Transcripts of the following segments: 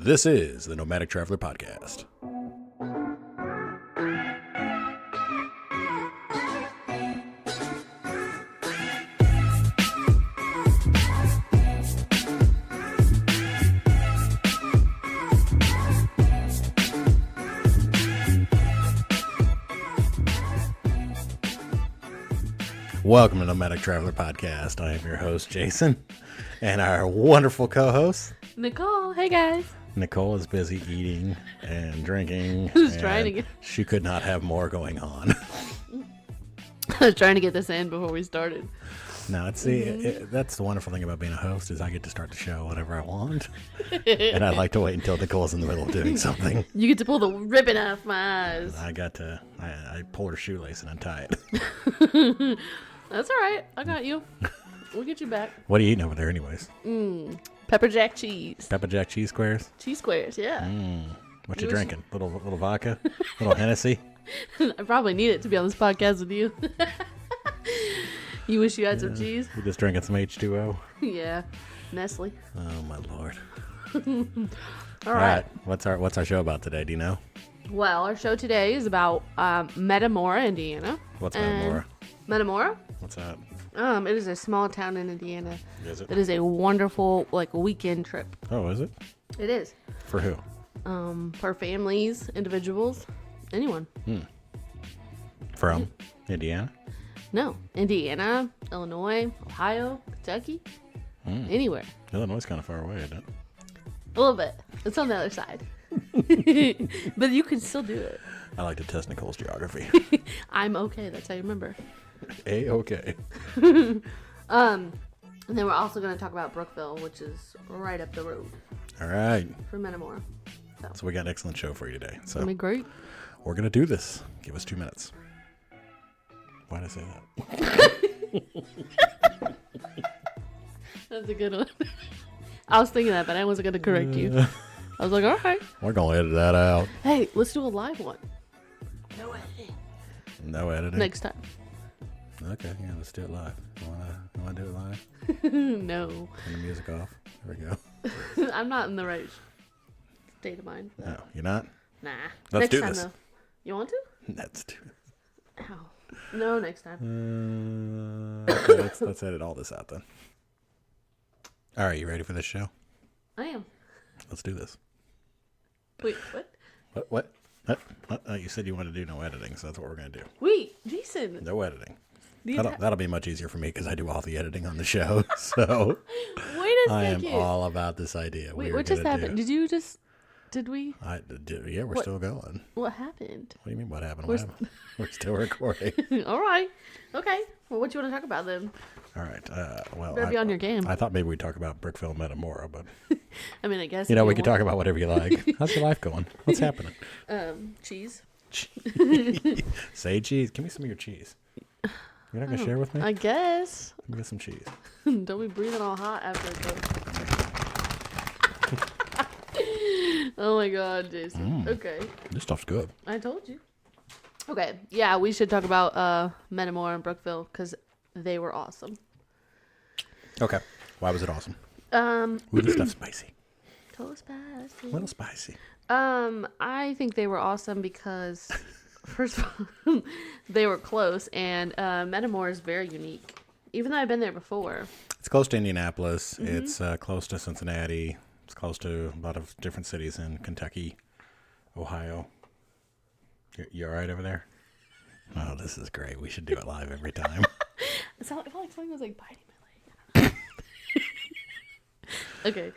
This is the Nomadic Traveler Podcast. Welcome to Nomadic Traveler Podcast. I am your host, Jason, and our wonderful co-host, Nicole. Hey, guys. Nicole is busy eating and drinking. I was trying to get... She could not have more going on. I was trying to get this in before we started. No, that's the wonderful thing about being a host is I get to start the show whenever I want. And I like to wait until Nicole's in the middle of doing something. You get to pull the ribbon off my eyes. I pull her shoelace and untie it. That's all right. I got you. We'll get you back. What are you eating over there anyways? Pepper jack cheese. Pepper jack cheese squares? Cheese squares, yeah. What you drinking? Little vodka? Little Hennessy? I probably need it to be on this podcast with you. You wish you had some cheese? You just drinking some H2O? Yeah. Nestle. Oh my Lord. All right. What's our show about today? Do you know? Well, our show today is about Metamora, Indiana. What's Metamora? Metamora? What's that? It is a small town in Indiana. Is it? It is a wonderful, weekend trip. Oh, is it? It is. For who? For families, individuals, anyone. From Indiana? No. Indiana, Illinois, Ohio, Kentucky, anywhere. Illinois is kind of far away, isn't it? A little bit. It's on the other side. But you can still do it. I like to test Nicole's geography. I'm okay. That's how you remember. A-okay. And then we're also going to talk about Brookville, which is right up the road. All right. From Metamora. So we got an excellent show for you today. So That'll be great. We're going to do this. Give us 2 minutes. Why did I say that? That's a good one. I was thinking that, but I wasn't going to correct you. I was like, all right. We're going to edit that out. Hey, let's do a live one. No editing. No editing? Next time. Okay, yeah, let's do it live. You wanna do it live? No. Turn the music off. There we go. I'm not in the right state of mind. No, you're not? Nah. Let's next do time, this. Though. You want to? Let's do it. Ow. No, next time. Okay, let's edit all this out then. All right, you ready for this show? I am. Let's do this. Wait, what? What? You said you wanted to do no editing, so that's what we're going to do. Wait, Jason. No editing. That'll be much easier for me because I do all the editing on the show. So wait a second. I am all about this idea. Wait, what just happened? Did we? Yeah, we're still going. What happened? What do you mean what happened? We're still recording. All right. Okay. Well, what do you want to talk about then? All right. Well, better be on your game. I thought maybe we'd talk about Brookville and Metamora, but I mean, I guess we could talk about whatever you like. How's your life going? What's happening? Cheese. Say cheese. Give me some of your cheese. You're not gonna share with me? I guess. Give me some cheese. Don't be breathing all hot after it goes. Oh my God, Jason. Okay. This stuff's good. I told you. Okay. Yeah, we should talk about Metamora and Brookville because they were awesome. Okay. Why was it awesome? Ooh, this stuff's spicy. Totally spicy. A little spicy. I think they were awesome because first of all, they were close, and Metamora is very unique. Even though I've been there before. It's close to Indianapolis. Mm-hmm. It's close to Cincinnati. It's close to a lot of different cities in Kentucky, Ohio. You all right over there? Oh, this is great. We should do it live every time. It felt like something was biting my leg. Okay.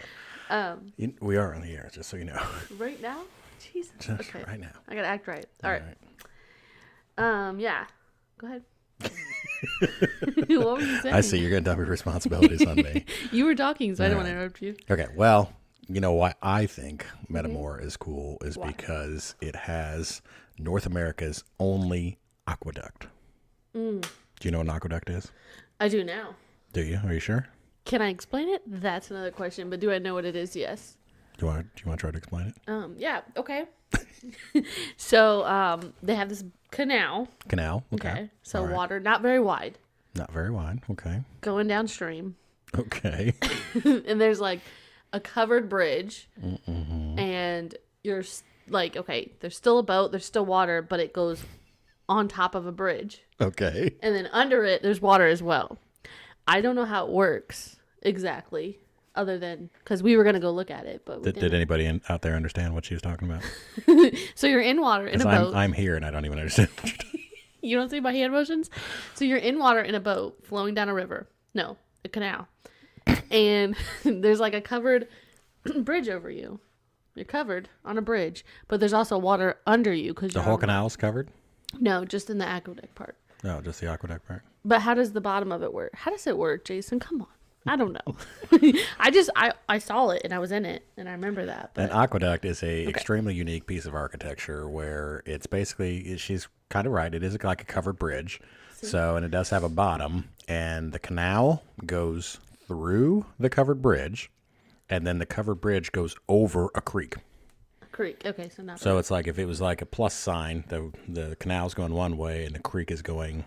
We are on the air, just so you know. Right now? Jesus. Just okay. right now. I gotta act right. All right. Yeah. Go ahead. What were you saying? I see. You're going to dump your responsibilities on me. You were talking, so I didn't want to interrupt you. Okay. Well, you know why I think Metamora is cool is because it has North America's only aqueduct. Do you know what an aqueduct is? I do now. Do you? Are you sure? Can I explain it? That's another question. But do I know what it is? Yes. Do you want to try to explain it? Yeah. Okay. So they have this canal. Okay. So water, not very wide. Not very wide. Okay. Going downstream. Okay. And there's like a covered bridge. and you're like, okay, there's still a boat, there's still water, but it goes on top of a bridge. Okay. And then under it, there's water as well. I don't know how it works exactly, other than because we were going to go look at it. But did anybody out there understand what she was talking about? So you're in water in a boat. I'm here and I don't even understand. You don't see my hand motions? So you're in water in a boat flowing down a river. No, a canal. And there's like a covered bridge over you. You're covered on a bridge, but there's also water under you. The whole canal's covered? No, just in the aqueduct part. No, just the aqueduct part. But how does the bottom of it work? How does it work, Jason? Come on. I don't know. I saw it and I was in it and I remember that. But... An aqueduct is a extremely unique piece of architecture where it's basically, she's kind of right, it is like a covered bridge. So, and it does have a bottom, and the canal goes through the covered bridge, and then the covered bridge goes over a creek. Creek. Okay, so not. So it's like if it was like a plus sign, the canal's going one way and the creek is going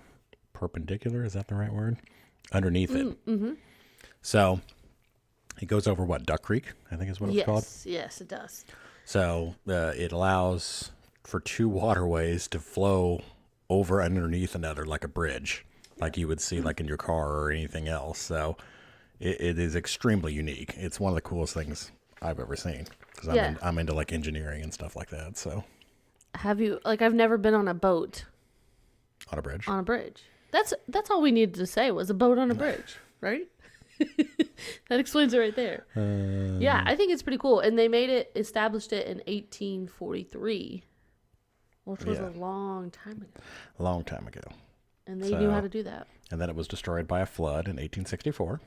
perpendicular. Is that the right word? Underneath it. Mm-hmm. So it goes over what? Duck Creek, I think is what it's called. Yes, it does. So it allows for two waterways to flow over underneath another like a bridge, like you would see like in your car or anything else. So it is extremely unique. It's one of the coolest things I've ever seen. Because I'm into like engineering and stuff like that. So, have you I've never been on a boat. On a bridge. On a bridge. That's all we needed to say was a boat on a bridge, right? That explains it right there. Yeah, I think it's pretty cool, and they established it in 1843, which was a long time ago. A long time ago. And they knew how to do that. And then it was destroyed by a flood in 1864.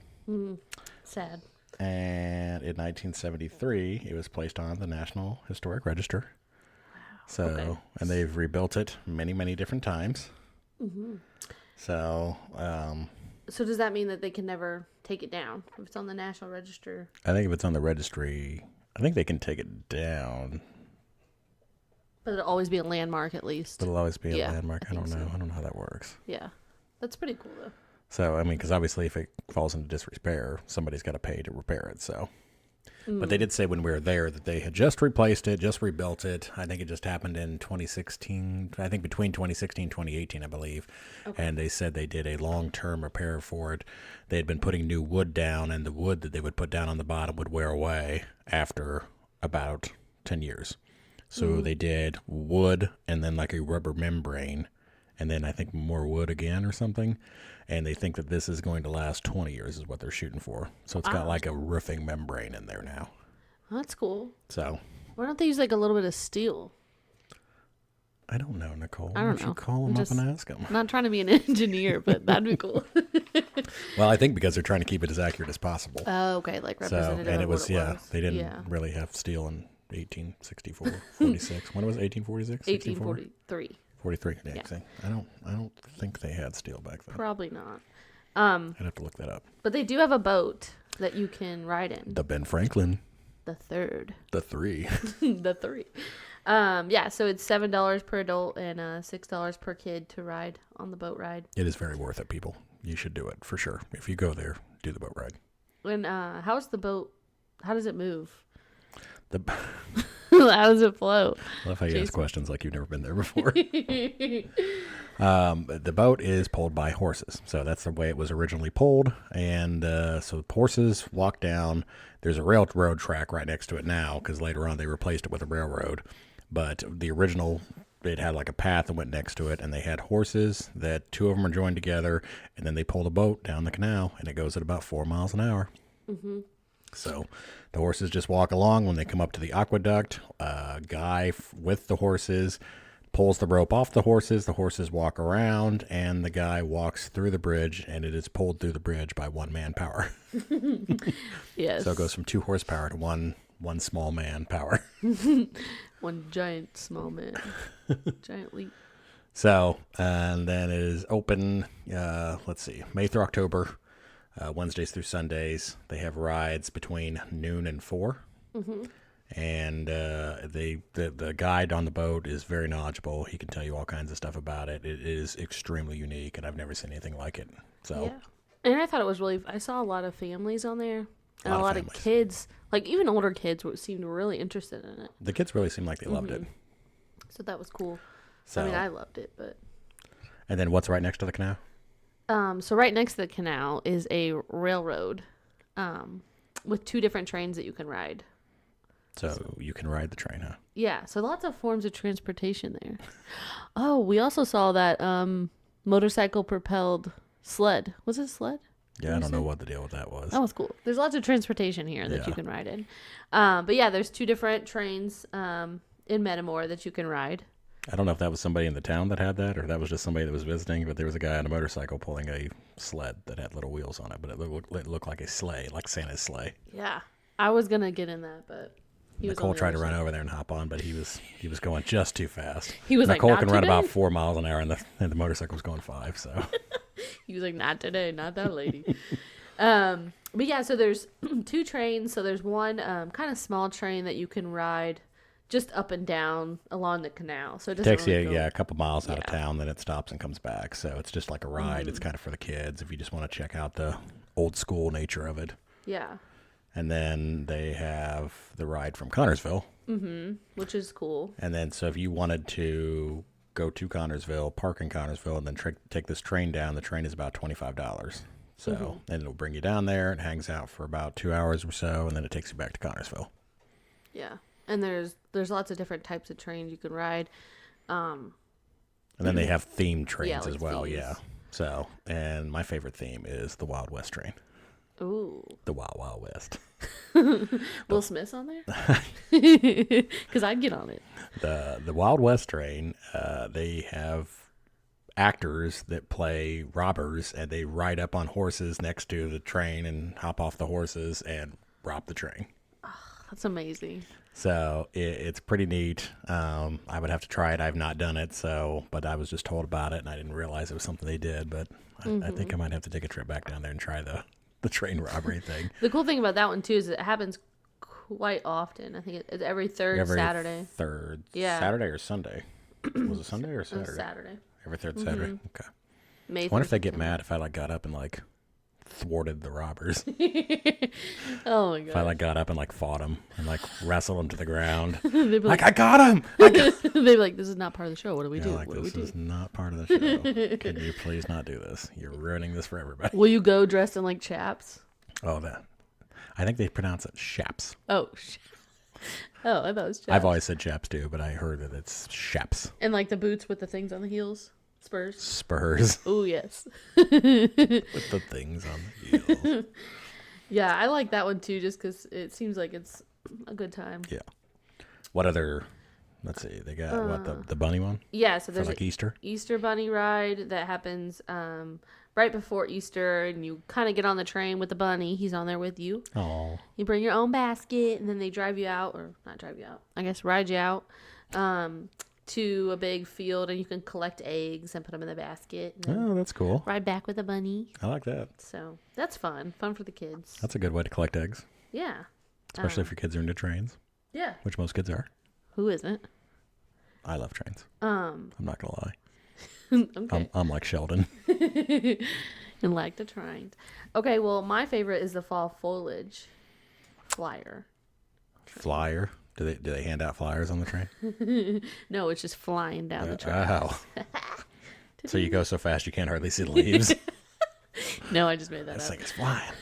Sad. And in 1973, it was placed on the National Historic Register. Wow. So, and they've rebuilt it many, many different times. Mm-hmm. So, so does that mean that they can never take it down if it's on the National Register? I think if it's on the registry, I think they can take it down. But it'll always be a landmark at least. It'll always be a landmark. I don't know. So. I don't know how that works. Yeah. That's pretty cool though. So, I mean, because obviously if it falls into disrepair, somebody's got to pay to repair it, so. But they did say when we were there that they had just replaced it, just rebuilt it. I think it just happened in 2016, I think between 2016 and 2018, I believe. Okay. And they said they did a long-term repair for it. They had been putting new wood down, and the wood that they would put down on the bottom would wear away after about 10 years. So they did wood and then like a rubber membrane, and then I think more wood again or something. And they think that this is going to last 20 years is what they're shooting for. So it's got like a roofing membrane in there now. That's cool. So. Why don't they use like a little bit of steel? I don't know, Nicole. I don't know. Why don't you call them up and ask them? I'm not trying to be an engineer, but that'd be cool. Well, I think because they're trying to keep it as accurate as possible. Oh, okay. Like representative and it of was, what it was. They didn't really have steel in 1864, 46. When was it? 1846? 1843. 43. Yeah. I don't think they had steel back then. Probably not. I'd have to look that up. But they do have a boat that you can ride in. The Ben Franklin. The third. The three. The three. Yeah, so it's $7 per adult and $6 per kid to ride on the boat ride. It is very worth it, people. You should do it for sure. If you go there, do the boat ride. And how's the boat? How does it move? How does it float? I love how you ask questions like you've never been there before. The boat is pulled by horses. So that's the way it was originally pulled. And so horses walk down. There's a railroad track right next to it now because later on they replaced it with a railroad. But the original, it had like a path that went next to it. And they had horses that two of them are joined together. And then they pull the boat down the canal. And it goes at about 4 miles an hour. Mm-hmm. So the horses just walk along. When they come up to the aqueduct, a guy with the horses pulls the rope off the horses walk around, and the guy walks through the bridge, and it is pulled through the bridge by one man power. Yes. So it goes from 2 horsepower to one small man power. One giant small man. Giant leap. So, and then it is open, let's see, May through October. Wednesdays through Sundays, they have rides between noon and 4. Mm-hmm. And the guide on the boat is very knowledgeable. He can tell you all kinds of stuff about it. It is extremely unique, and I've never seen anything like it. So, yeah. And I thought it was I saw a lot of families on there. And a lot of families. kids, like even older kids, seemed really interested in it. The kids really seemed like they loved it. So that was cool. So, I mean, I loved it, but. And then what's right next to the canal? So right next to the canal is a railroad, with 2 different trains that you can ride. So you can ride the train, huh? Yeah, so lots of forms of transportation there. Oh, we also saw that motorcycle propelled sled. Was it a sled? Yeah, I don't know what the deal with that was. That was cool. There's lots of transportation here that you can ride in. But yeah, there's 2 different trains in Metamora that you can ride. I don't know if that was somebody in the town that had that or if that was just somebody that was visiting, but there was a guy on a motorcycle pulling a sled that had little wheels on it, but it looked like a sleigh, like Santa's sleigh. Yeah, I was going to get in that, but Nicole tried to run over there and hop on, but he was going just too fast. He was Nicole like, can "Not run today." about 4 miles an hour, and the motorcycle was going 5, so... He was like, not today, not that lady. But yeah, so there's 2 trains. So there's one kind of small train that you can ride just up and down along the canal. So it doesn't takes really you, a couple miles out of town, then it stops and comes back. So it's just like a ride. It's kind of for the kids if you just want to check out the old school nature of it. Yeah. And then they have the ride from Connorsville. Which is cool. And then so if you wanted to go to Connorsville, park in Connorsville, and then take this train down, the train is about $25. So and it'll bring you down there. It hangs out for about 2 hours or so, and then it takes you back to Connorsville. Yeah. And there's lots of different types of trains you can ride. And then they have themed trains like as well. themes. Yeah. So, and my favorite theme is the Wild West train. Ooh. The Wild Wild West. Will Smith's on there? Because I'd get on it. The Wild West train, they have actors that play robbers, and they ride up on horses next to the train and hop off the horses and rob the train. That's amazing. So it's pretty neat. I would have to try it. I've not done it, but I was just told about it, and I didn't realize it was something they did. But I think I might have to take a trip back down there and try the train robbery thing. The cool thing about that one too is it happens quite often. I think it's every third Saturday. Saturday or Sunday? Was it Sunday or Saturday? Saturday. Every third Saturday. Okay. May I wonder if they get 3rd. mad if I got up and thwarted the robbers. Oh my god! If I got up and fought them and wrestled them to the ground. They'd be I got him. they'd be like, "This is not part of the show. What do we do? What do we This do?" is not part of the show. Can you please not do this? You're ruining this for everybody. Will you go dressed in like chaps? Oh, that. I think they pronounce it Chaps. Oh, oh, I thought it was chaps. I've always said Chaps too, but I heard that it's Chaps. And like the boots with the things on the heels, spurs. Spurs Oh yes. with the things on the heels. Yeah, I like that one too, just because it seems like it's a good time. Yeah. What other? Let's see. They got the bunny one. Yeah, so For there's Easter. Easter bunny ride that happens right before Easter, and you kind of get on the train with the bunny. He's on there with you. Oh. You bring your own basket, and then they drive you out, or not drive you out, I guess ride you out to a big field, and you can collect eggs and put them in the basket. And then Oh, that's cool. ride back with the bunny. I like that. So that's fun for the kids. That's a good way to collect eggs, Yeah. especially if your kids are into trains, Yeah. which most kids are. Who isn't? I love trains. I'm not gonna lie. Okay. I'm like Sheldon. And like the trains. Okay, well, my favorite is the fall foliage flyer. Flyer. Do they hand out flyers on the train? No, it's just flying down the track. Wow. So you go so fast you can't hardly see the leaves. No, I just made that That up. thing is flying.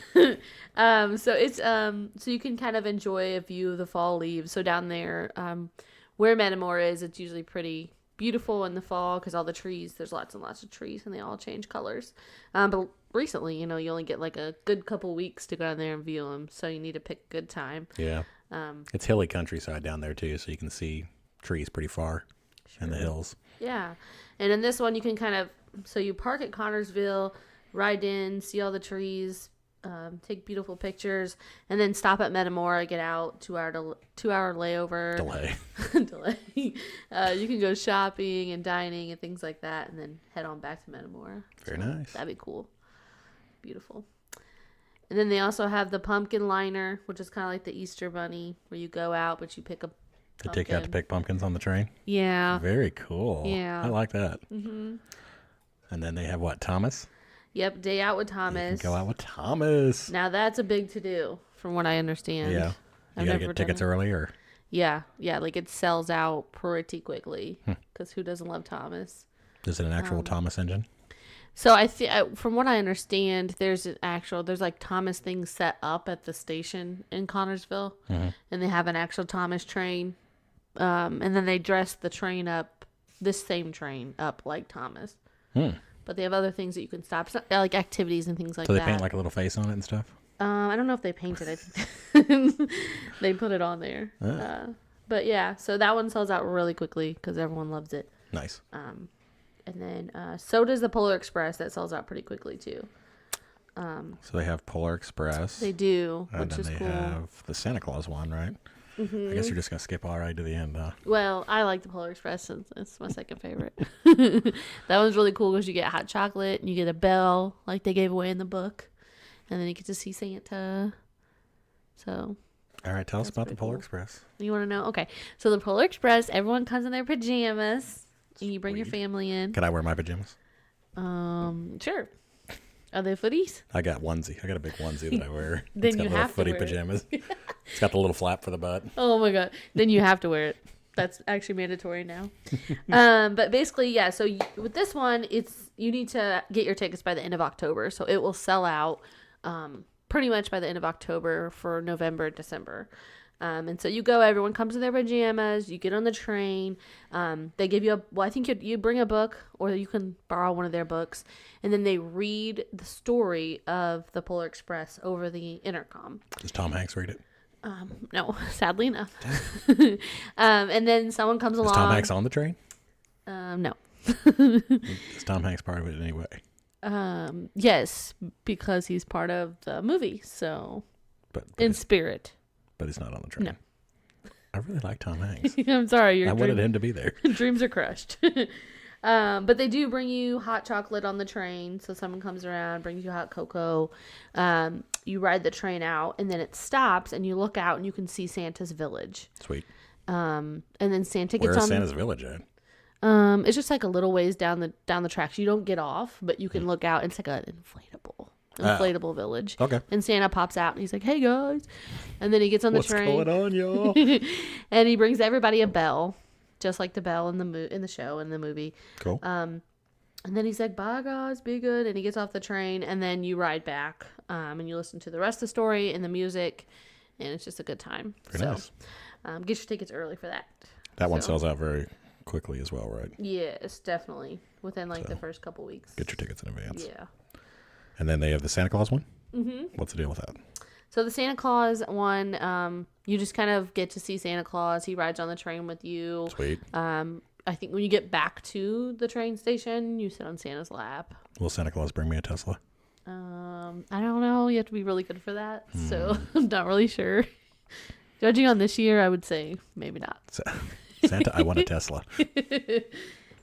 So it's so you can kind of enjoy a view of the fall leaves. So down there, where Metamora is, it's usually pretty beautiful in the fall because all the trees, there's lots and lots of trees, and they all change colors. But recently, you only get like a good couple weeks to go down there and view them, so you need to pick a good time. Yeah. It's hilly countryside down there too, so you can see trees pretty far in the hills. Yeah, and in this one, you can so you park at Connorsville, ride in, see all the trees, take beautiful pictures, and then stop at Metamora, get out, 2-hour layover. Delay. You can go shopping and dining and things like that, and then head on back to Metamora. Very nice. That'd be cool. Beautiful. And then they also have the pumpkin liner, which is kind of like the Easter bunny, where you go out, but you pick a They take you out to pick pumpkins on the train? Yeah. Very cool. Yeah. I like that. Mm-hmm. And then they have what, Thomas? Yep, day out with Thomas. You can go out with Thomas. Now that's a big to-do from what I understand. Yeah. You got to get tickets early or? Yeah. Like it sells out pretty quickly because who doesn't love Thomas? Is it an actual Thomas engine? So from what I understand, there's like Thomas things set up at the station in Connorsville, and they have an actual Thomas train, and then they dress the train up, this same train up like Thomas. But they have other things that you can stop, like activities and things like that. So they paint like a little face on it and stuff? I don't know if they painted it. I think they put it on there. But yeah, so that one sells out really quickly because everyone loves it. Nice. And then so does the Polar Express. That sells out pretty quickly too. So they have Polar Express. They do, and which is then cool. they have the Santa Claus one, right? I guess you're just going to skip all right to the end, huh? Well, I like the Polar Express. It's my second favorite. That one's really cool because you get hot chocolate and you get a bell like they gave away in the book. And then you get to see Santa. So. All right, tell us about the Polar Express. You want to know? Okay. So the Polar Express, everyone comes in their pajamas. And you bring your family in. Can I wear my pajamas? Sure. Are they footies? I got onesie. I got a big onesie that I wear. Then it's got you little have to footy wear pajamas. It's got the little flap for the butt. Oh my god! Then you have to wear it. That's actually mandatory now. But basically, yeah. So with this one, you need to get your tickets by the end of October. So it will sell out pretty much by the end of October for November, December. And so you go, everyone comes in their pajamas, you get on the train, they give you I think you bring a book or you can borrow one of their books, and then they read the story of the Polar Express over the intercom. Does Tom Hanks read it? No, sadly enough. And then someone comes along. Is Tom Hanks on the train? No. Is Tom Hanks part of it anyway? Yes, because he's part of the movie, so but in spirit. But he's not on the train. No. I really like Tom Hanks. I'm sorry. I wanted him to be there. Dreams are crushed. But they do bring you hot chocolate on the train. So someone comes around, brings you hot cocoa. You ride the train out, and then it stops, and you look out, and you can see Santa's village. Sweet. And then Santa gets Where is on. Santa's village at? It's just like a little ways down the tracks. You don't get off, but you can look out. It's like an inflatable village. Okay. And Santa pops out and he's like, "Hey guys," and then he gets on the train. What's going on, y'all? And he brings everybody a bell, just like the bell in the show in the movie. Cool. And then he's like, "Bye guys, be good," and he gets off the train, and then you ride back, and you listen to the rest of the story and the music, and it's just a good time. Very nice. Get your tickets early for that. That one sells out very quickly as well, right? Yes, definitely within the first couple weeks. Get your tickets in advance. Yeah. And then they have the Santa Claus one? Mm-hmm. What's the deal with that? So the Santa Claus one, you just kind of get to see Santa Claus. He rides on the train with you. Sweet. I think when you get back to the train station, you sit on Santa's lap. Will Santa Claus bring me a Tesla? I don't know. You have to be really good for that. So I'm not really sure. Judging on this year, I would say maybe not. Santa, I want a Tesla. If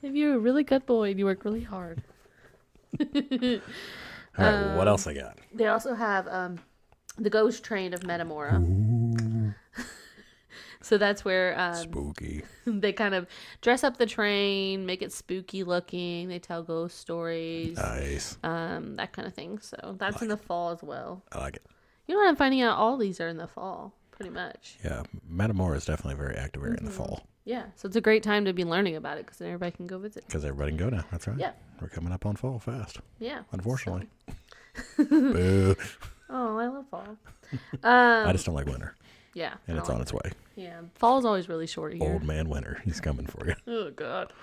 you're a really good boy and you work really hard. All right, what else I got? They also have the ghost train of Metamora. So that's where spooky. They kind of dress up the train, make it spooky looking. They tell ghost stories. Nice. That kind of thing. So that's in the fall as well. I like it. You know what I'm finding out? All these are in the fall, pretty much. Yeah, Metamora is definitely a very active area in the fall. Yeah, so it's a great time to be learning about it because then everybody can go visit. Because everybody can go now. That's right. Yeah. We're coming up on fall fast. Yeah. Unfortunately. Boo. Oh, I love fall. I just don't like winter. Yeah. And it's on its way. Yeah. Fall is always really short here. Old man winter. He's coming for you. Oh, God.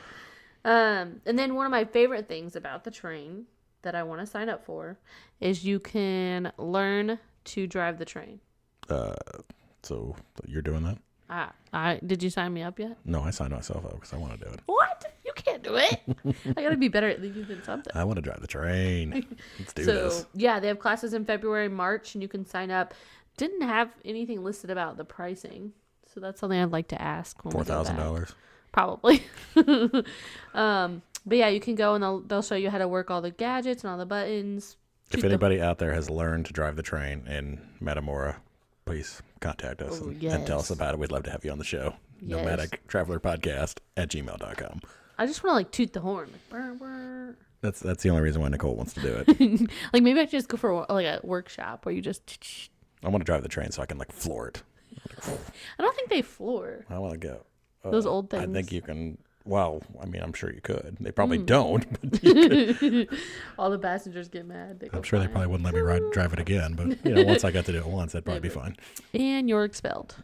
And then one of my favorite things about the train that I want to sign up for is you can learn to drive the train. So you're doing that? Did you sign me up yet? No, I signed myself up because I want to do it. What? You can't do it. I got to be better at leading than something. I want to drive the train. Let's do this. So, yeah, they have classes in February, March, and you can sign up. Didn't have anything listed about the pricing. So that's something I'd like to ask. $4,000. Probably. But yeah, you can go and they'll show you how to work all the gadgets and all the buttons. If anybody out there has learned to drive the train in Metamora, please contact us and tell us about it. We'd love to have you on the show. Yes. Nomadic Traveler Podcast at gmail.com. I just want to toot the horn. Burr, burr. That's the only reason why Nicole wants to do it. Maybe I should just go for a workshop where you just I want to drive the train so I can like floor it. I don't think they floor. I want to go. Those old things. I think you can. Well, I mean, I'm sure you could. They probably don't. But you could. All the passengers get mad. I'm sure they probably wouldn't let me drive it again. But once I got to do it once, that'd probably be fine. And you're expelled.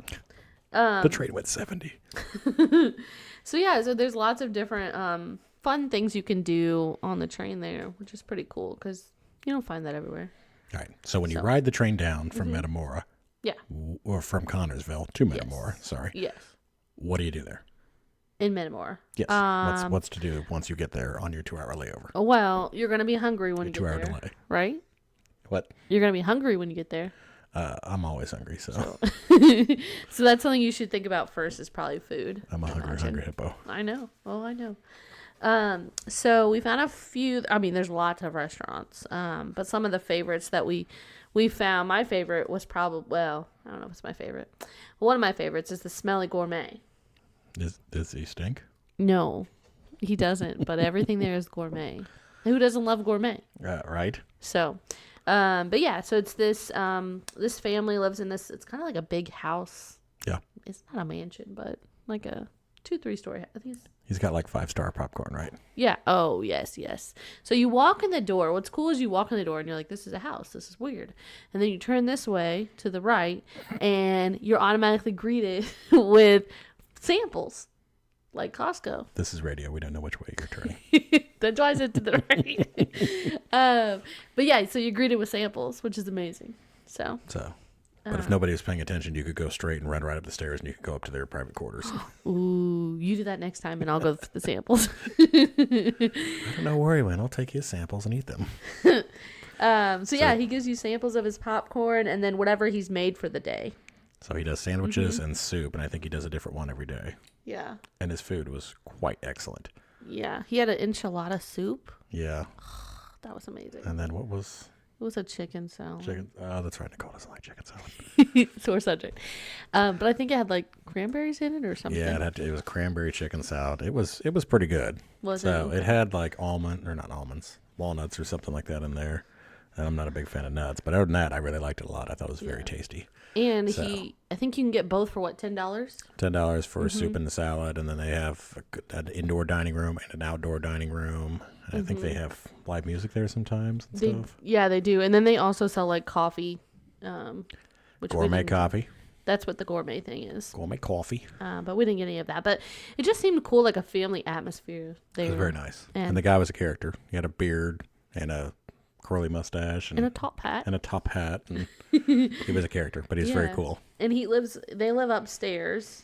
The train went 70. So there's lots of different fun things you can do on the train there, which is pretty cool because you don't find that everywhere. All right. So when you ride the train down from Mm-hmm. Metamora, Yeah. or from Connorsville to Metamora, sorry. Yes. What do you do there? In Metamora. Yes. What's to do once you get there on your 2-hour layover? Well, you're going to be hungry when you get there. 2-hour delay. Right? What? You're going to be hungry when you get there. I'm always hungry, so. So that's something you should think about first is probably food. I'm a hungry hippo. I know. Oh, I know. So we found a few. I mean, there's lots of restaurants. But some of the favorites that we found. My favorite was probably, well, I don't know if it's my favorite. One of my favorites is the Smelly Gourmet. Does he stink? No, he doesn't. But everything there is gourmet. Who doesn't love gourmet? Right. So, but yeah, so it's this this family lives in this. It's kind of like a big house. Yeah. It's not a mansion, but like a 2-3 story. I think He's got like 5-star popcorn, right? Yeah. Oh, yes. So you walk in the door. What's cool is you walk in the door and you're like, this is a house. This is weird. And then you turn this way to the right and you're automatically greeted with samples like Costco. This is radio. We don't know which way you're turning. That's why I said to the right. But yeah, so you're greeted with samples, which is amazing. So. But if nobody was paying attention, you could go straight and run right up the stairs and you could go up to their private quarters. Ooh, you do that next time and I'll go for the samples. Don't worry, man. I'll take his samples and eat them. So yeah, he gives you samples of his popcorn and then whatever he's made for the day. So he does sandwiches and soup, and I think he does a different one every day. Yeah. And his food was quite excellent. Yeah. He had an enchilada soup. Yeah. That was amazing. And then what was... It was a chicken salad. Chicken. Oh, that's right. Nicole doesn't like chicken salad. Sore subject. But I think it had like cranberries in it or something. Yeah, it was cranberry chicken salad. It was pretty good. So it had like walnuts or something like that in there. And I'm not a big fan of nuts, but other than that, I really liked it a lot. I thought it was very tasty. And I think you can get both for what, $10? $10 for a soup and a salad, and then they have an indoor dining room and an outdoor dining room. And I think they have live music there sometimes and stuff. Yeah, they do. And then they also sell like coffee. Which Gourmet coffee. That's what the gourmet thing is. Gourmet coffee. But we didn't get any of that. But it just seemed cool, like a family atmosphere there. It was very nice. And the guy was a character. He had a beard and a curly mustache. And a top hat. And he was a character, but he's very cool. And they live upstairs.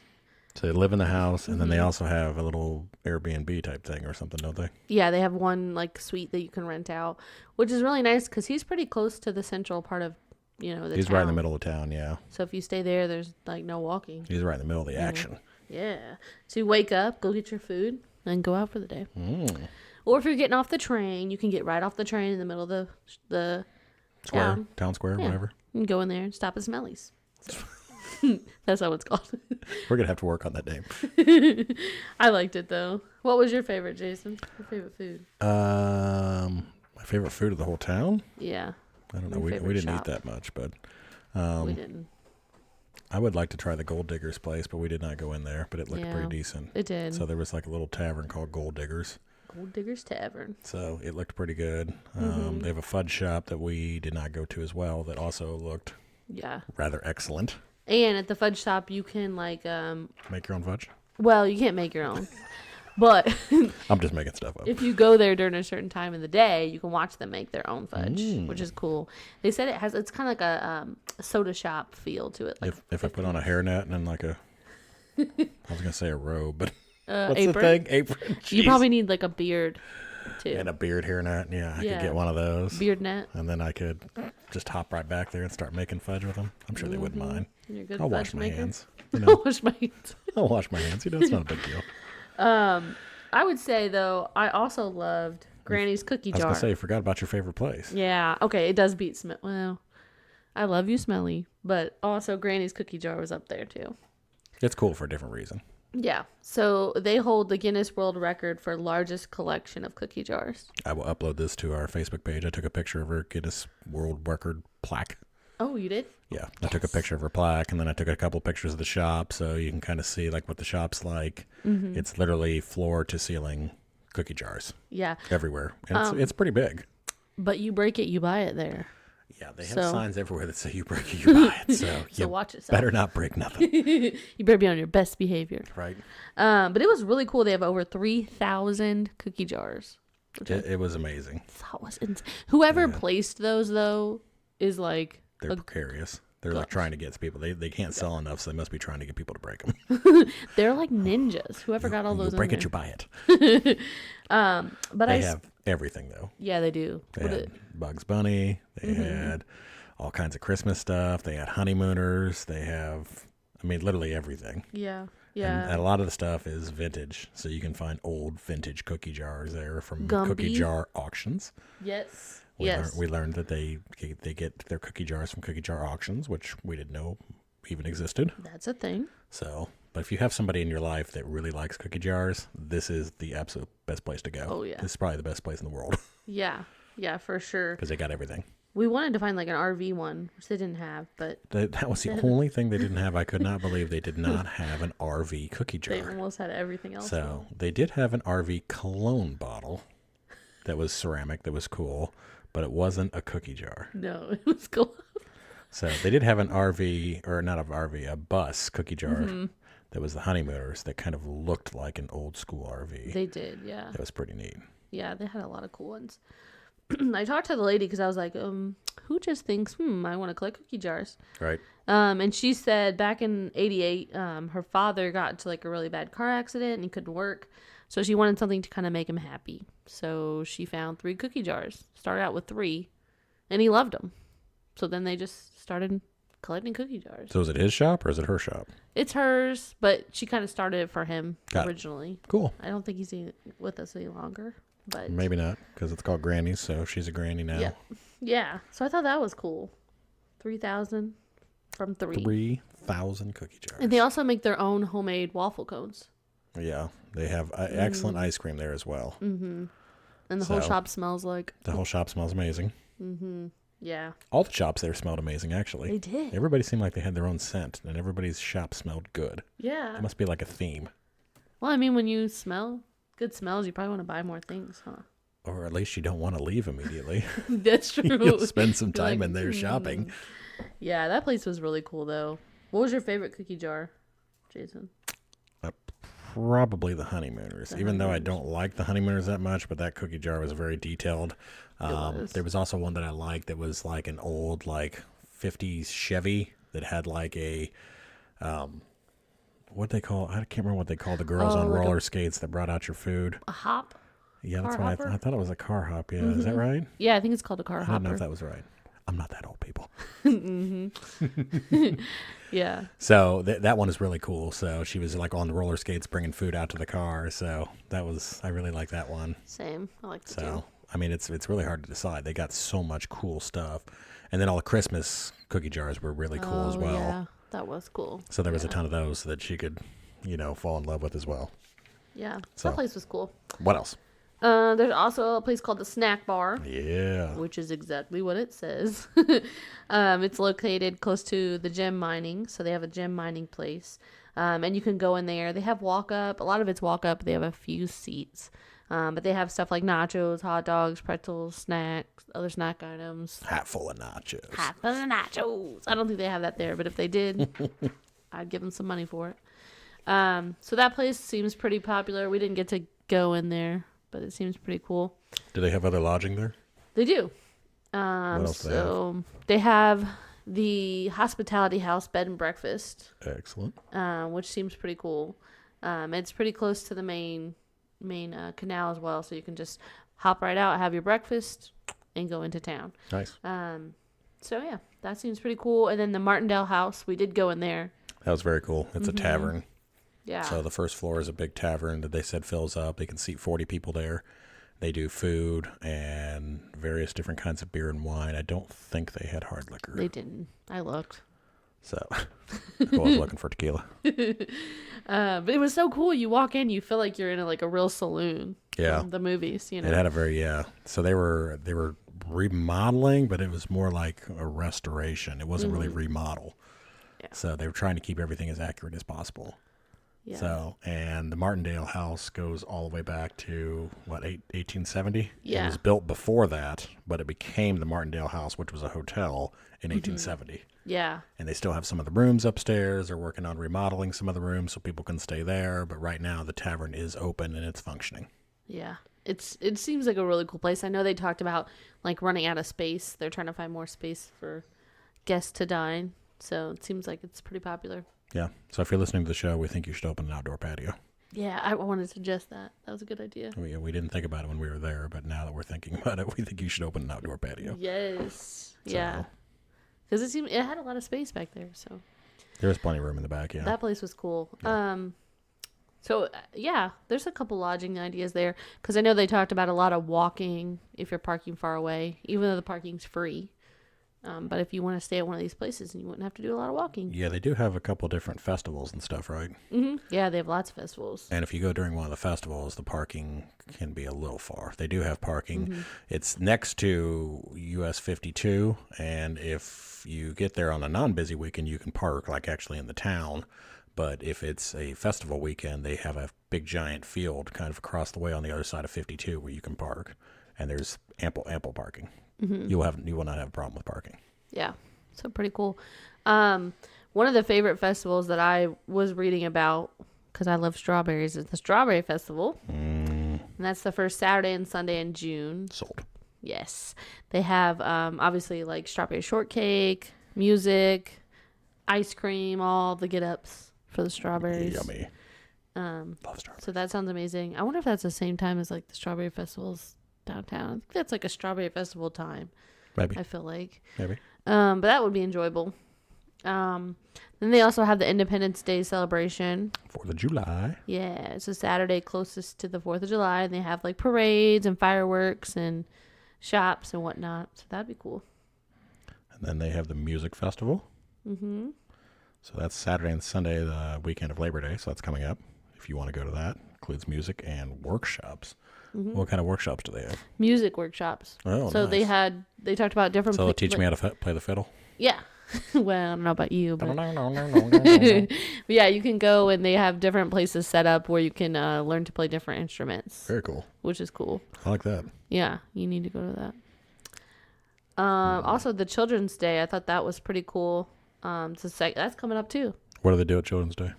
So they live in the house, and then they also have a little Airbnb type thing or something, don't they? Yeah, they have one like suite that you can rent out, which is really nice because he's pretty close to the central part of, the He's town. right in the middle of town, yeah. So if you stay there, there's like no walking. He's right in the middle of the action. Yeah. So you wake up, go get your food, and go out for the day. Or if you're getting off the train, you can get right off the train in the middle of the town square, whatever. You can go in there and stop at Smelly's. So. That's how it's called. We're going to have to work on that name. I liked it, though. What was your favorite, Jason? Your favorite food? My favorite food of the whole town? Yeah. I don't know. We didn't eat that much, but... we didn't. I would like to try the Gold Diggers place, but we did not go in there, but it looked pretty decent. It did. So there was like a little tavern called Gold Diggers. Gold Diggers Tavern. So it looked pretty good. They have a fudge shop that we did not go to as well that also looked rather excellent. And at the fudge shop, you can like... make your own fudge? Well, you can't make your own. But... I'm just making stuff up. If you go there during a certain time of the day, you can watch them make their own fudge, which is cool. They said it's kind of like a soda shop feel to it. Like if I put on a hairnet and then like I was going to say a robe, but what's apron? the thing? Apron. Jeez. You probably need like a beard too. And a beard hairnet. Yeah, I could get one of those. Beard net. And then I could just hop right back there and start making fudge with them. I'm sure they wouldn't mind. You're a good I'll fudge wash my maker. hands. I'll wash my hands. I'll wash my hands. It's not a big deal. I would say though, I also loved Granny's cookie jar. I was gonna say, you forgot about your favorite place. Yeah. Okay. It does beat Smelly. Well, I love you, Smelly, but also Granny's cookie jar was up there too. It's cool for a different reason. Yeah. So they hold the Guinness World Record for largest collection of cookie jars. I will upload this to our Facebook page. I took a picture of her Guinness World Record plaque. Oh, you did? Yeah, I took a picture of her plaque, and then I took a couple pictures of the shop, so you can kind of see like what the shop's like. Mm-hmm. It's literally floor to ceiling cookie jars. Yeah. Everywhere, and it's pretty big. But you break it, you buy it there. Yeah, they have signs everywhere that say you break it, you buy it. So, so watch yourself. Better not break nothing. You better be on your best behavior. Right. But it was really cool. They have over 3,000 cookie jars. It was amazing. That was insane. Whoever placed those, though, is like... They're precarious. They're like trying to get people. They can't sell enough, so they must be trying to get people to break them. They're like ninjas. Whoever got all those you break in it, there. you buy it. But they have everything, though. Yeah, they do. They had Bugs Bunny. They had all kinds of Christmas stuff. They had honeymooners. They have, literally everything. Yeah. Yeah. And a lot of the stuff is vintage, so you can find old vintage cookie jars there from Gumby. cookie jar auctions. Yes. We learned that they get their cookie jars from cookie jar auctions, which we didn't know even existed. That's a thing. So, but if you have somebody in your life that really likes cookie jars, this is the absolute best place to go. Oh, yeah. This is probably the best place in the world. Yeah. Yeah, for sure. Because they got everything. We wanted to find like an RV one, which they didn't have, but... That was the only thing they didn't have. I could not believe they did not have an RV cookie jar. They almost had everything else. So, they did have an RV cologne bottle that was ceramic, that was cool, but it wasn't a cookie jar. No, it was cool. So, they did have an RV, or not an RV, a bus cookie jar that was the honeymooners that kind of looked like an old school RV. They did, yeah. That was pretty neat. Yeah, they had a lot of cool ones. I talked to the lady because I was like, who just thinks, I want to collect cookie jars? Right. And she said back in 88, her father got into like a really bad car accident and he couldn't work. So she wanted something to kind of make him happy. So she found 3 cookie jars. Started out with 3 and he loved them. So then they just started collecting cookie jars. So is it his shop or is it her shop? It's hers, but she kind of started it for him Got originally. It. Cool. I don't think he's with us any longer. But maybe not, because it's called Granny's, so she's a granny now. Yeah. Yeah. So I thought that was cool. 3,000 from 3. 3,000 cookie jars. And they also make their own homemade waffle cones. Yeah. They have excellent ice cream there as well. Mm-hmm. And the whole shop smells like... The whole shop smells amazing. Mm-hmm. Yeah. All the shops there smelled amazing, actually. They did. Everybody seemed like they had their own scent, and everybody's shop smelled good. Yeah. It must be like a theme. Well, when you smell good smells, you probably want to buy more things, huh? Or at least you don't want to leave immediately. That's true. You'll spend some time in there shopping. Yeah, that place was really cool, though. What was your favorite cookie jar, Jason? Probably the honeymooners, even though I don't like the honeymooners that much, but that cookie jar was very detailed. There was also one that I liked that was like an old, like 50s Chevy that had like a, what they call, I can't remember what they call the girls on roller skates that brought out your food. A hop? Yeah, that's what I thought it was a car hop. Yeah, is that right? Yeah, I think it's called a car hopper. I don't know if that was right. I'm not that old, people. Yeah. So that one is really cool. So she was like on the roller skates bringing food out to the car. So I really like that one. Same. I like that too. So, it's really hard to decide. They got so much cool stuff. And then all the Christmas cookie jars were really cool as well. Yeah, that was cool. So there was a ton of those that she could, fall in love with as well. Yeah. So, that place was cool. What else? There's also a place called the Snack Bar. Yeah. Which is exactly what it says. It's located close to the gem mining. So they have a gem mining place. And you can go in there. They have walk up. A lot of it's walk up. They have a few seats. But they have stuff like nachos, hot dogs, pretzels, snacks, other snack items. Hat full of nachos. Hat full of nachos. I don't think they have that there. But if they did, I'd give them some money for it. So that place seems pretty popular. We didn't get to go in there, but it seems pretty cool. Do they have other lodging there? They do. What else do they have the hospitality house bed and breakfast. Excellent. Which seems pretty cool. It's pretty close to the main canal as well, so you can just hop right out, have your breakfast, and go into town. Nice. So yeah, that seems pretty cool. And then the Martindale house, we did go in there. That was very cool. It's a tavern. Yeah. So the first floor is a big tavern that they said fills up. They can seat 40 people there. They do food and various different kinds of beer and wine. I don't think they had hard liquor. They didn't. I looked. So I was looking for tequila. But it was so cool. You walk in, you feel like you're in a real saloon. Yeah. From the movies, It had a very, So they were remodeling, but it was more like a restoration. It wasn't really remodel. Yeah. So they were trying to keep everything as accurate as possible. Yeah. So, and the Martindale house goes all the way back to, 1870? Yeah. It was built before that, but it became the Martindale house, which was a hotel in 1870. Yeah. And they still have some of the rooms upstairs. They're working on remodeling some of the rooms so people can stay there. But right now, the tavern is open and it's functioning. Yeah. It seems like a really cool place. I know they talked about like running out of space. They're trying to find more space for guests to dine. So it seems like it's pretty popular. Yeah. So if you're listening to the show, we think you should open an outdoor patio. Yeah, I wanted to suggest that. That was a good idea. We didn't think about it when we were there, but now that we're thinking about it, we think you should open an outdoor patio. Yes. So, Yeah. Because it had a lot of space back there. So there was plenty of room in the back, yeah. that place was cool. Yeah. There's a couple lodging ideas there. Because I know they talked about a lot of walking if you're parking far away, even though the parking's free. But if you want to stay at one of these places, you wouldn't have to do a lot of walking. Yeah, they do have a couple different festivals and stuff, right? Mm-hmm. Yeah, they have lots of festivals. And if you go during one of the festivals, the parking can be a little far. They do have parking. Mm-hmm. It's next to US 52, and if you get there on a non-busy weekend, you can park like actually in the town. But if it's a festival weekend, they have a big giant field kind of across the way on the other side of 52 where you can park, and there's ample parking. Mm-hmm. You will not have a problem with parking. Yeah, so pretty cool. One of the favorite festivals that I was reading about, because I love strawberries, is the Strawberry Festival. And that's the first Saturday and Sunday in June. Sold. Yes. They have, obviously, like strawberry shortcake, music, ice cream, all the get-ups for the strawberries. Yummy. Love strawberries. So that sounds amazing. I wonder if that's the same time as, like, the Strawberry Festivals downtown. I think that's like a Strawberry Festival time. Maybe. I feel like. Maybe. But that would be enjoyable. Then they also have the Independence Day celebration. 4th of July. Yeah, it's a Saturday closest to the 4th of July. And they have like parades and fireworks and shops and whatnot. So that'd be cool. And then they have the music festival. Mm-hmm. So that's Saturday and Sunday, the weekend of Labor Day. So that's coming up. If you want to go to that, includes music and workshops. Mm-hmm. What kind of workshops do they have? Music workshops. Oh, so nice. They talked about different. So they'll teach me how to play the fiddle. Yeah. Well, I don't know about you, but yeah, you can go and they have different places set up where you can learn to play different instruments. Very cool. Which is cool. I like that. Yeah, you need to go to that. Also, the Children's Day, I thought that was pretty cool. That's coming up too. What do they do at Children's Day?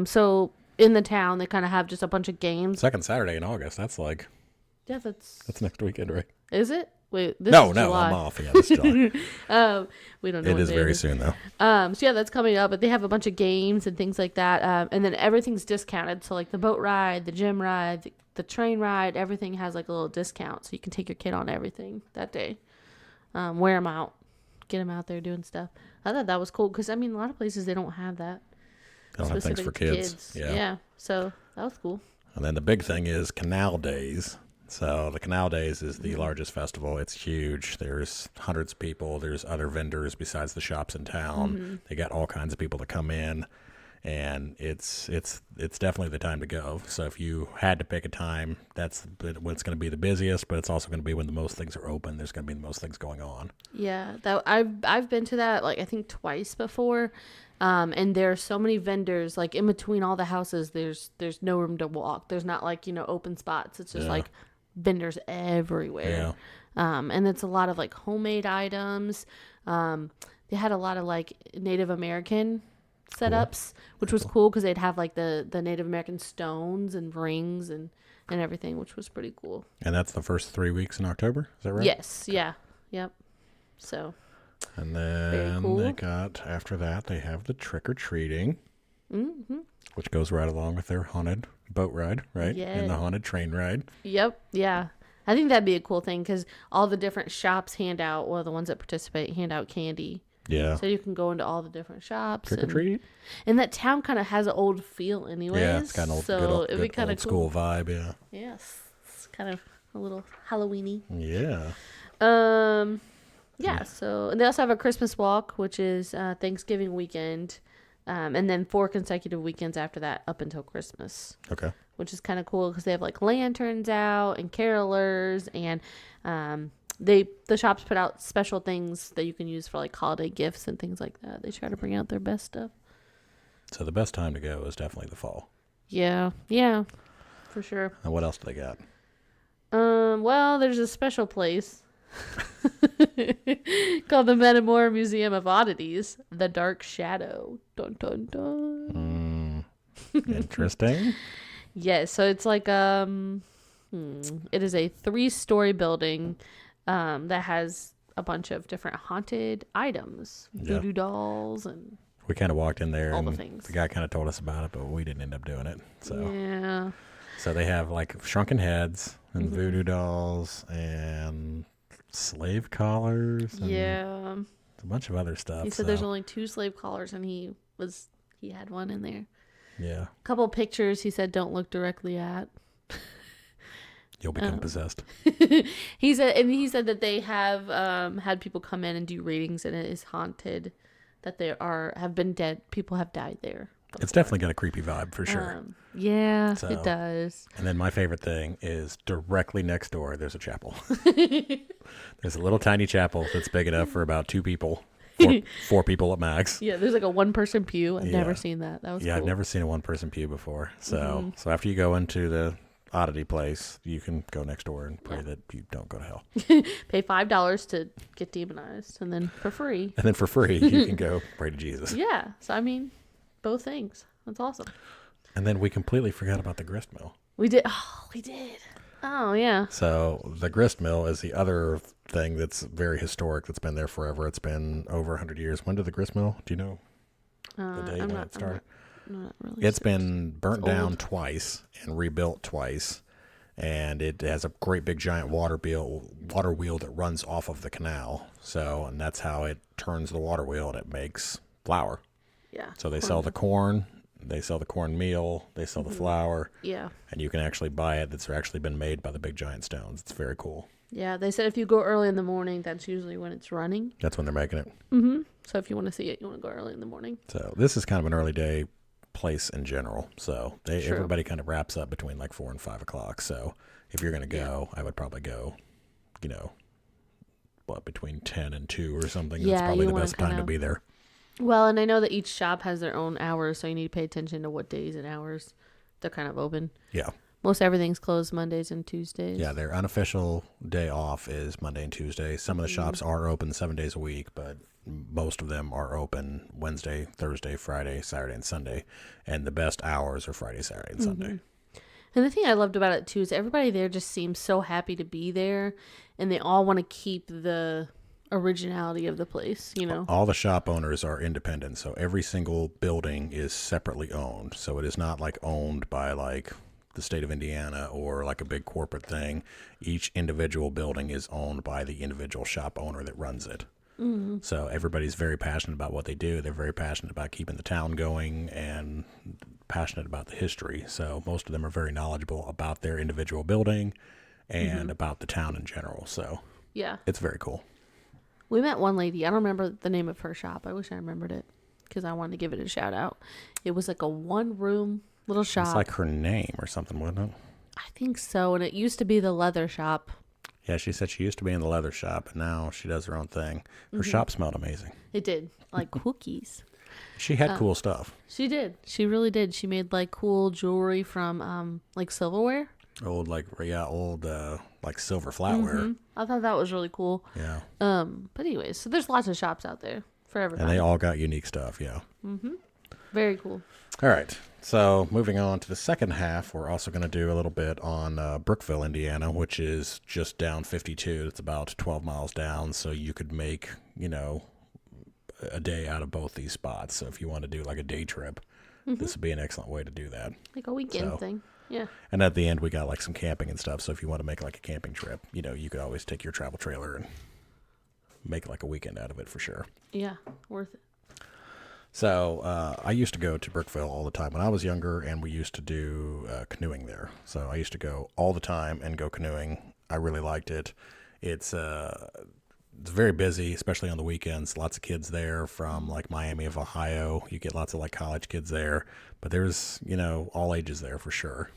So in the town, they kind of have just a bunch of games. Second Saturday in August. That's like. Yeah, that's next weekend, right? Is it? Wait, this no, is July. I'm off. Yeah, this is July. We don't know. It is very soon, though. So yeah, that's coming up. But they have a bunch of games and things like that. And then everything's discounted. So like the boat ride, the gym ride, the train ride, everything has like a little discount. So you can take your kid on everything that day. Wear them out, get them out there doing stuff. I thought that was cool because I mean a lot of places they don't have that. They don't have things for kids. Yeah. So that was cool. And then the big thing is Canal Days. So the Canal Days is the largest festival. It's huge. There's hundreds of people. There's other vendors besides the shops in town. Mm-hmm. They got all kinds of people that come in, and it's definitely the time to go. So if you had to pick a time, that's when it's going to be the busiest, but it's also going to be when the most things are open. There's going to be the most things going on. Yeah, I've been to that like I think twice before. And there are so many vendors like in between all the houses. There's no room to walk. There's not like open spots. It's just like vendors everywhere. Yeah. And it's a lot of like homemade items. They had a lot of like Native American setups, which was cool because they'd have like the Native American stones and rings and everything, which was pretty cool. And that's the first 3 weeks in October. Is that right? Yes. Yeah. Yep. So. And then they got, after that, they have the trick-or-treating, which goes right along with their haunted boat ride, right? Yeah. And the haunted train ride. Yep, yeah. I think that'd be a cool thing because all the different shops hand out, well, the ones that participate hand out candy. Yeah. So you can go into all the different shops. Trick-or-treat. And that town kind of has an old feel anyways. Yeah, it's kind of it'd be kind of cool. School vibe, yeah. Yes. It's kind of a little Halloween-y. Yeah. Yeah, so and they also have a Christmas walk, which is Thanksgiving weekend, and then 4 consecutive weekends after that up until Christmas. Okay. Which is kind of cool because they have like lanterns out and carolers and the shops put out special things that you can use for like holiday gifts and things like that. They try to bring out their best stuff. So the best time to go is definitely the fall. Yeah, for sure. And what else do they got? Well, there's a special place called the Metamora Museum of Oddities, the Dark Shadow. Dun dun dun. Interesting. Yeah, so it's like it is a 3-story building that has a bunch of different haunted items, voodoo dolls, and we kind of walked in there all and the things. The guy kind of told us about it, but we didn't end up doing it. So yeah. So they have like shrunken heads and voodoo dolls and slave collars. And Yeah. a bunch of other stuff. He said there's only 2 slave collars, and he had one in there. Yeah. A couple pictures he said don't look directly at. You'll become possessed. He said that they have had people come in and do readings, and it is haunted. That have been dead. People have died there. Before. It's definitely got a creepy vibe for sure. Yeah, it does. And then my favorite thing is directly next door, there's a chapel. There's a little tiny chapel that's big enough for about 2 people, 4 people at max. Yeah, there's like a 1-person pew. I've never seen that. That was cool. I've never seen a 1-person pew before. So so after you go into the oddity place, you can go next door and pray that you don't go to hell. Pay $5 to get demonized, and then for free. And then for free, you can go pray to Jesus. Yeah. So, I mean, both things. That's awesome. And then we completely forgot about the grist mill. We did. Oh, we did. Oh, yeah. So the grist mill is the other thing that's very historic, that's been there forever. It's been over 100 years. When did the grist mill, do you know the day when it started? Not really. It's been burnt down twice and rebuilt twice. And it has a great big giant water wheel that runs off of the canal. So, and that's how it turns the water wheel, and it makes flour. Yeah. So they sell the corn, they sell the corn meal, they sell the flour. Yeah. And you can actually buy it that's actually been made by the big giant stones. It's very cool. Yeah, they said if you go early in the morning, that's usually when it's running. That's when they're making it. Mm-hmm. So if you want to see it, you want to go early in the morning. So this is kind of an early day place in general. So everybody kind of wraps up between like 4 and 5 o'clock. So if you're going to go, I would probably go, between 10 and 2 or something. Yeah, that's probably the best time to be there. Well, and I know that each shop has their own hours, so you need to pay attention to what days and hours they're kind of open. Yeah. Most everything's closed Mondays and Tuesdays. Yeah, their unofficial day off is Monday and Tuesday. Some of the shops are open 7 days a week, but most of them are open Wednesday, Thursday, Friday, Saturday, and Sunday. And the best hours are Friday, Saturday, and Sunday. And the thing I loved about it, too, is everybody there just seems so happy to be there, and they all want to keep the originality of the place, All the shop owners are independent, so every single building is separately owned. So it is not like owned by like the state of Indiana or like a big corporate thing. Each individual building is owned by the individual shop owner that runs it. So everybody's very passionate about what they do. They're very passionate about keeping the town going and passionate about the history. So most of them are very knowledgeable about their individual building and about the town in general. So yeah, it's very cool. We met one lady. I don't remember the name of her shop. I wish I remembered it because I wanted to give it a shout out. It was like a 1-room little shop. It's like her name or something, wasn't it? I think so. And it used to be the leather shop. Yeah, she said she used to be in the leather shop, but now she does her own thing. Her shop smelled amazing. It did. Like cookies. She had cool stuff. She did. She really did. She made like cool jewelry from like silverware. Old like silver flatware. I thought that was really cool. Yeah. But anyways, so there's lots of shops out there for everybody. And they all got unique stuff, yeah. Very cool. All right. So moving on to the second half, we're also going to do a little bit on Brookville, Indiana, which is just down 52. It's about 12 miles down. So you could make, a day out of both these spots. So if you want to do like a day trip, this would be an excellent way to do that. Like a weekend thing. Yeah. And at the end, we got like some camping and stuff. So if you want to make like a camping trip, you could always take your travel trailer and make like a weekend out of it for sure. Yeah. Worth it. So I used to go to Brookville all the time when I was younger, and we used to do canoeing there. So I used to go all the time and go canoeing. I really liked it. It's very busy, especially on the weekends. Lots of kids there from like Miami of Ohio. You get lots of like college kids there, but there's all ages there for sure.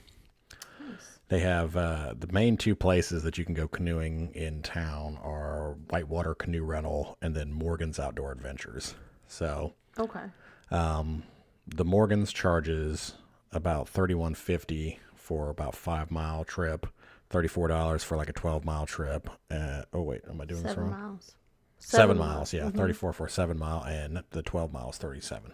Nice. They have the main two places that you can go canoeing in town are Whitewater Canoe Rental and then Morgan's Outdoor Adventures. So, Okay. the Morgan's charges about $31.50 for about 5 mile trip, $34 for like a 12 mile trip. Oh wait, am I doing this 7 wrong? miles. 7 miles, yeah, 34 for a 7 mile, and the 12 miles 37.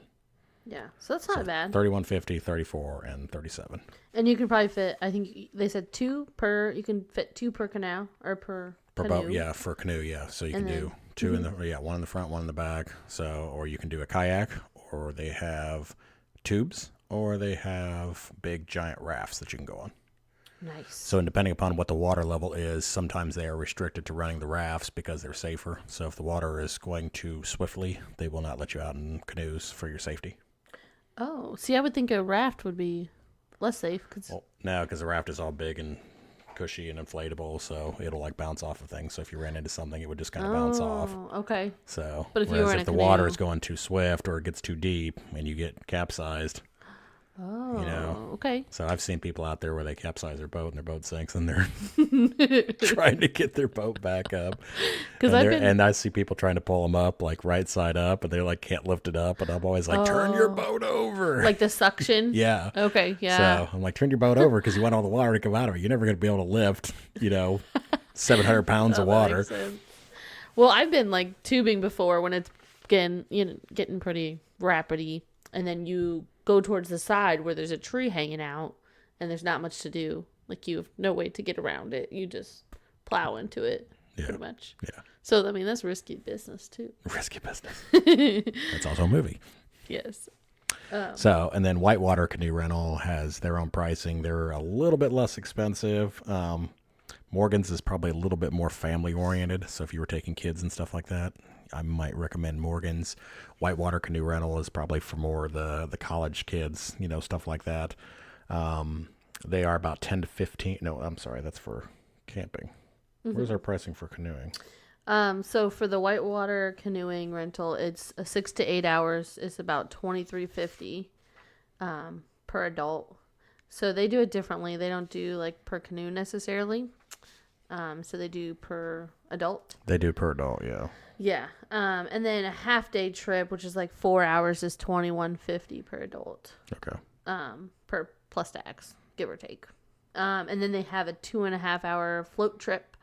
Yeah, so that's not bad. 31.50, 34, and 37. And you can probably fit. I think they said two per. You can fit two per canal or per canoe. Boat, yeah, for canoe, yeah. So you can do two in the one in the front, one in the back. So, or you can do a kayak, or they have tubes, or they have big giant rafts that you can go on. Nice. So, depending upon what the water level is, sometimes they are restricted to running the rafts because they're safer. So, if the water is going too swiftly, they will not let you out in canoes for your safety. Oh, see, I would think a raft would be less safe. Well, no, because the raft is all big and cushy and inflatable, so it'll like bounce off of things. So if you ran into something, it would just kind of bounce off. Okay. So, but if you were in a the canoe... water is going too swift or it gets too deep and you get capsized, okay. So I've seen people out there where they capsize their boat and their boat sinks and they're trying to get their boat back up. And I see people trying to pull them up like right side up, and they like can't lift it up, and I'm always like, turn your boat over. Like the suction. Yeah. Okay. Yeah. So I'm like, turn your boat over because you want all the water to come out of it. You're never going to be able to lift, 700 pounds of water. Well, I've been like tubing before when it's getting pretty rapidy, and then you go towards the side where there's a tree hanging out and there's not much to do. Like you have no way to get around it. You just plow into it pretty much. Yeah. So, I mean, that's risky business too. Risky business. That's also a movie. Yes. So, and then Whitewater Canoe Rental has their own pricing. They're a little bit less expensive. Morgan's is probably a little bit more family oriented. So if you were taking kids and stuff like that, I might recommend Morgan's. Whitewater Canoe Rental is probably for more the college kids, stuff like that. They are about 10 to 15. No, I'm sorry. That's for camping. Where's our pricing for canoeing? So for the Whitewater canoeing rental, it's 6 to 8 hours. It's about $23.50 per adult. So they do it differently. They don't do like per canoe necessarily. So they do per adult. They do per adult, yeah. Yeah. And then a half day trip, which is like 4 hours, is $21.50 per adult. Okay. Per plus tax, give or take. And then they have a 2.5 hour float trip,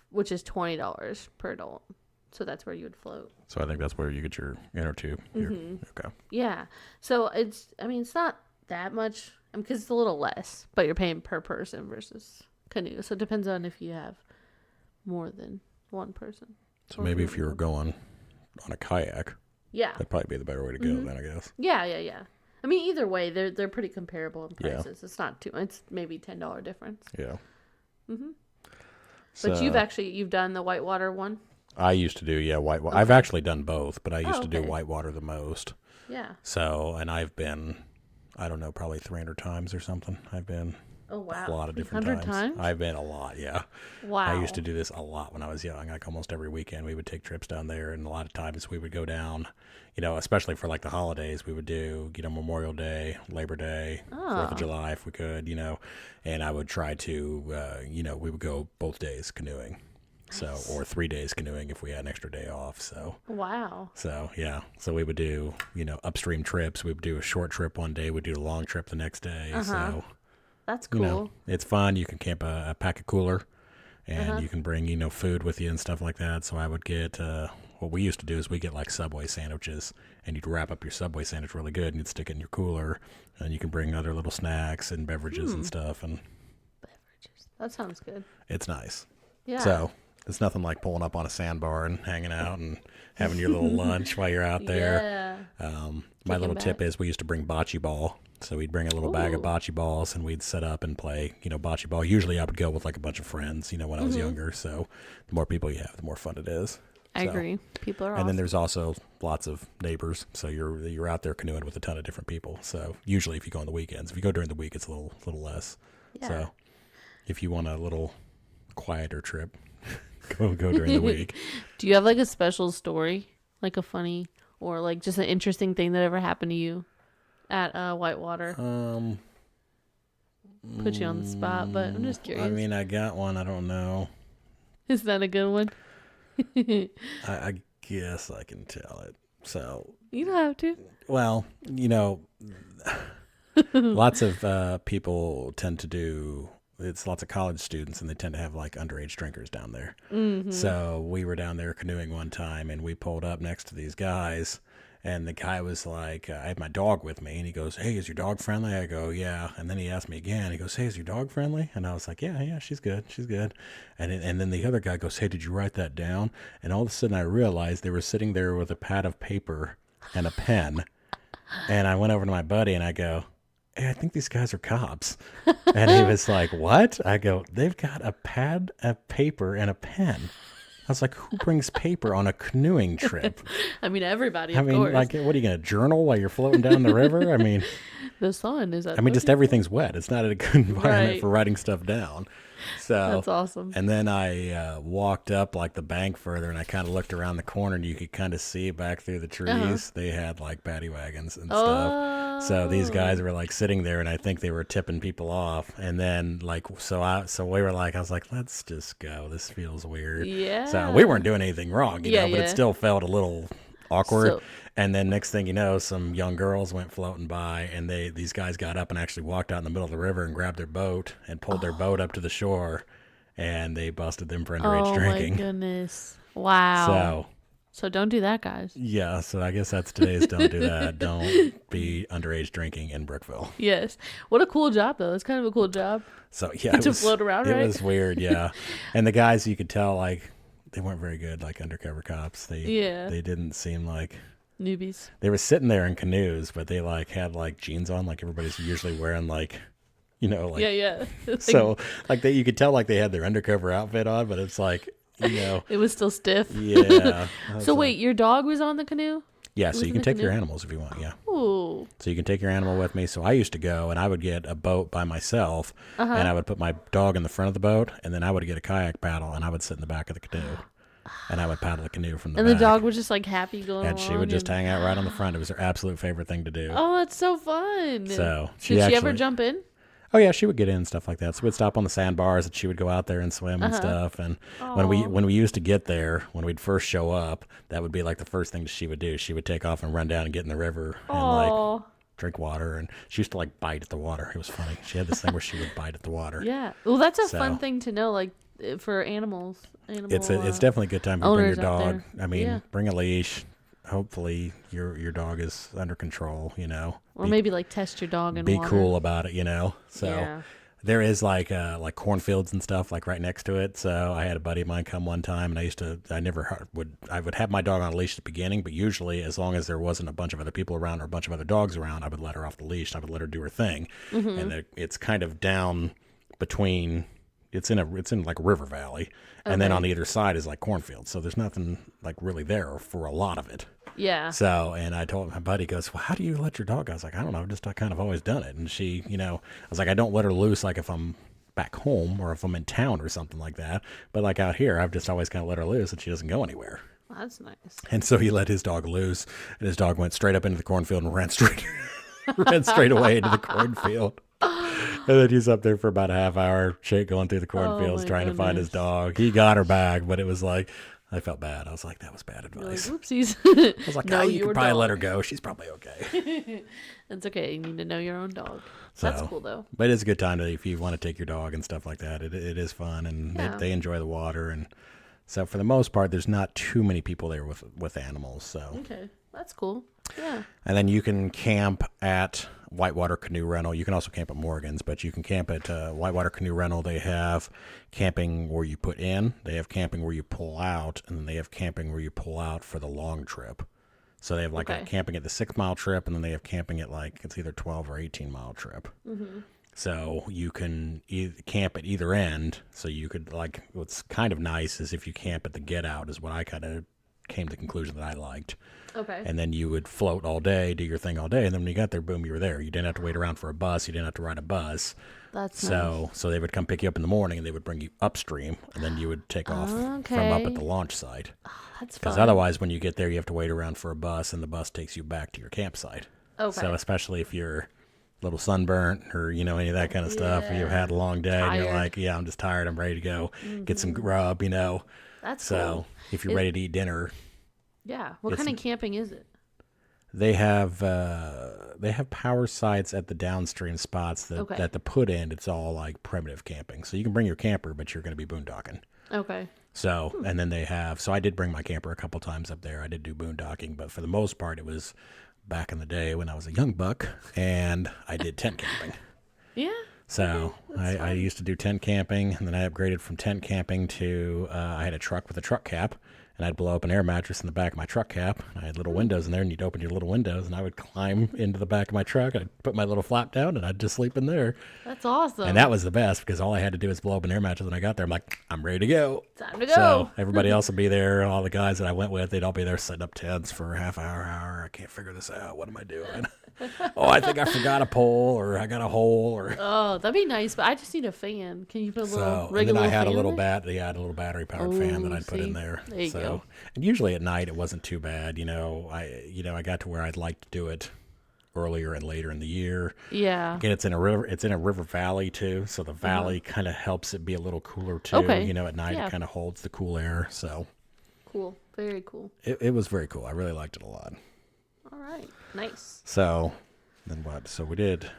which is $20 per adult. So that's where you would float. So I think that's where you get your inner tube. Okay. Yeah. So it's not that much, because it's a little less, but you're paying per person versus canoe. So it depends on if you have more than one person. So maybe if you were going on a kayak, that'd probably be the better way to go then, I guess. Yeah. I mean, either way, they're pretty comparable in prices. Yeah. It's not too. It's maybe $10 difference. Yeah. But you've done the Whitewater one. I used to do Whitewater. Okay. I've actually done both, but I used to do Whitewater the most. Yeah. So, and I've been, I don't know, probably 300 times or something. I've been. Oh, wow. A lot of different times. I've been a lot, yeah. Wow. I used to do this a lot when I was young. Like almost every weekend we would take trips down there, and a lot of times we would go down, especially for like the holidays, we would do, Memorial Day, Labor Day, 4th of July if we could, and I would try to, we would go both days canoeing. So, or 3 days canoeing if we had an extra day off. So, wow. So, yeah. So we would do, upstream trips. We would do a short trip one day. We'd do a long trip the next day. So, that's cool. It's fun. You can camp a pack a cooler, and you can bring, food with you and stuff like that. So I would get, what we used to do is we get like Subway sandwiches, and you'd wrap up your Subway sandwich really good, and you'd stick it in your cooler, and you can bring other little snacks and beverages and stuff. And beverages. That sounds good. It's nice. Yeah. So it's nothing like pulling up on a sandbar and hanging out and having your little lunch while you're out there. Yeah. My little tip is we used to bring bocce ball. So we'd bring a little bag of bocce balls, and we'd set up and play, bocce ball. Usually I would go with like a bunch of friends, when I was younger. So the more people you have, the more fun it is. I agree. People are awesome. And then there's also lots of neighbors. So you're out there canoeing with a ton of different people. So usually if you go on the weekends, if you go during the week, it's a little less. Yeah. So if you want a little quieter trip, go during the week. Do you have like a special story, like a funny or like just an interesting thing that ever happened to you at Whitewater? put you on the spot, but I'm just curious. I mean, I got one. I don't know. Is that a good one? I guess I can tell it. So You don't have to. well, lots of people tend to do. It's lots of college students, and they tend to have like underage drinkers down there. Mm-hmm. So we were down there canoeing one time, and we pulled up next to these guys, and the guy was like, I had my dog with me, and he goes, "Hey, is your dog friendly?" I go, "Yeah." And then he asked me again. He goes, "Hey, is your dog friendly?" And I was like, "Yeah, she's good. She's good." And then the other guy goes, "Hey, did you write that down?" And all of a sudden I realized they were sitting there with a pad of paper and a pen. And I went over to my buddy and I go, "Hey, I think these guys are cops." And he was like, "What?" I go, "They've got a pad of paper and a pen." I was like, "Who brings paper on a canoeing trip?" I mean, everybody, I of mean, course. like, what are you going to journal while you're floating down the river? I mean, The sun is at just everything's wet. It's not a good environment Right. for writing stuff down. So That's awesome. And then I walked up like the bank further, and I kind of looked around the corner, and you could kind of see back through the trees. They had like paddy wagons and stuff. So these guys were like sitting there, and I think they were tipping people off. And then like so we were like, I was like, let's just go. This feels weird. Yeah. So we weren't doing anything wrong, you know, but it still felt a little awkward. So- And then next thing you know, some young girls went floating by, and these guys got up and actually walked out in the middle of the river and grabbed their boat and pulled their boat up to the shore, and they busted them for underage drinking. Oh my goodness! Wow. So don't do that, guys. Yeah, so I guess that's today's don't do that. Don't be underage drinking in Brookville. Yes. What a cool job, though. It's kind of a cool job. So yeah, To float around, right? It was weird, yeah. And the guys, you could tell like they weren't very good, like undercover cops. They didn't seem like Newbies. they were sitting there in canoes, but they like had like jeans on, like everybody's usually wearing, like, you know, like Yeah. so like you could tell like they had their undercover outfit on, but it's like, you know, It was still stiff. yeah. So wait, your dog was on the canoe? Yeah, so was you in can the take your canoe? animals if you want, yeah. Ooh. So you can take your animal with me. So I used to go and I would get a boat by myself, and I would put my dog in the front of the boat, and then I would get a kayak paddle, and I would sit in the back of the canoe, and I would paddle the canoe from the And back. the dog was just like happy going And along. she would just hang out right on the front. It was her absolute favorite thing to do. Oh, that's so fun. So Did she ever actually- jump in? Oh yeah, she would get in and stuff like that. So we'd stop on the sandbars, and she would go out there and swim and stuff. And when we used to get there, when we'd first show up, that would be like the first thing she would do. She would take off and run down and get in the river and like Oh, drink water. And she used to like bite at the water. It was funny. She had this thing where she would bite at the water. yeah. Well, that's a fun So- thing to know, like for animals. It's definitely a good time to bring your owners out dog. there. I mean, Yeah. bring a leash. Hopefully your dog is under control. You know, Or maybe like test your dog in be water. cool about it. You know, so. Yeah. There is like cornfields and stuff like right next to it. So I had a buddy of mine come one time, and I would have my dog on a leash at the beginning, but usually as long as there wasn't a bunch of other people around or a bunch of other dogs around, I would let her off the leash. And I would let her do her thing. And it's kind of down between. It's in like a river valley, and then on either side is like cornfields. So there's nothing like really there for a lot of it. Yeah. So, and I told my buddy, goes, "Well, how do you let your dog?" I was like, "I don't know, I kind of always done it." And she, you know, I was like, "I don't let her loose like if I'm back home or if I'm in town or something like that. But like out here, I've just always kind of let her loose, and she doesn't go anywhere." Well, that's nice. And so he let his dog loose, and his dog went straight up into the cornfield and ran straight away into the cornfield. And then he's up there for about a half hour, going through the cornfields, my trying to find his goodness. dog. He got her back, but it was like, I felt bad. I was like, that was bad You're like, advice. whoopsies. I was like, know you your could probably let her dog. go. She's probably okay. That's okay. You need to know your own dog. So, That's cool though. But it's a good time if you want to take your dog and stuff like that. It is fun, and Yeah. they enjoy the water. And so for the most part, there's not too many people there with animals. So, Okay. That's cool. Yeah. and then you can camp at Whitewater Canoe Rental. You can also camp at Morgan's, but you can camp at Whitewater Canoe Rental. They have camping where you put in, they have camping where you pull out, and then they have camping where you pull out for the long trip. So they have like a Okay. camping at the 6 mile trip, and then they have camping at like it's either 12 or 18 mile trip. So you can camp at either end. So you could like what's kind of nice is if you camp at the get out is what I kind of came to the conclusion that I liked. Okay. And then you would float all day, do your thing all day, and then when you got there, boom, you were there. You didn't have to wait around for a bus. You didn't have to ride a bus. That's nice. So they would come pick you up in the morning, and they would bring you upstream, and then you would take off from up Okay. at the launch site. That's Because fun. otherwise, when you get there, you have to wait around for a bus, and the bus takes you back to your campsite. Okay. So especially if you're little sunburnt or, any of that kind of stuff. You've had a long day and you're Tired. like, yeah, I'm just tired. I'm ready to go get some grub, That's So cool. if you're ready to eat dinner, Yeah. What kind of camping is it? they have power sites at the downstream spots that, Okay. that the put in, it's all like primitive camping. So you can bring your camper, but you're going to be boondocking. Okay. So, and then so I did bring my camper a couple times up there. I did do boondocking, but for the most part, it was back in the day when I was a young buck and I did tent camping. Yeah. So I used to do tent camping, and then I upgraded from tent camping to I had a truck with a truck cap, and I'd blow up an air mattress in the back of my truck cap. I had little windows in there, and you'd open your little windows, and I would climb into the back of my truck. I'd put my little flap down, and I'd just sleep in there. That's awesome. And that was the best because all I had to do was blow up an air mattress when I got there. I'm like, I'm ready to go. Time to go. So everybody else would be there. All the guys that I went with, they'd all be there setting up tents for a half hour. I can't figure this out. What am I doing? Oh, I think I forgot a pole, or I got a hole, or Oh, that'd be nice, but I just need a fan. Can you put a little so. And regular then I had fan a little there? I had a little battery powered fan that I'd put in there. There you go. And usually at night it wasn't too bad. I got to where I'd like to do it earlier and later in the year. Yeah. Again, it's in a river valley too, so the valley kind of helps it be a little cooler too. Okay. At night Yeah. it kind of holds the cool air. So Cool. Very cool. it was very cool. I really liked it a lot. All right. Nice. So then what? So we did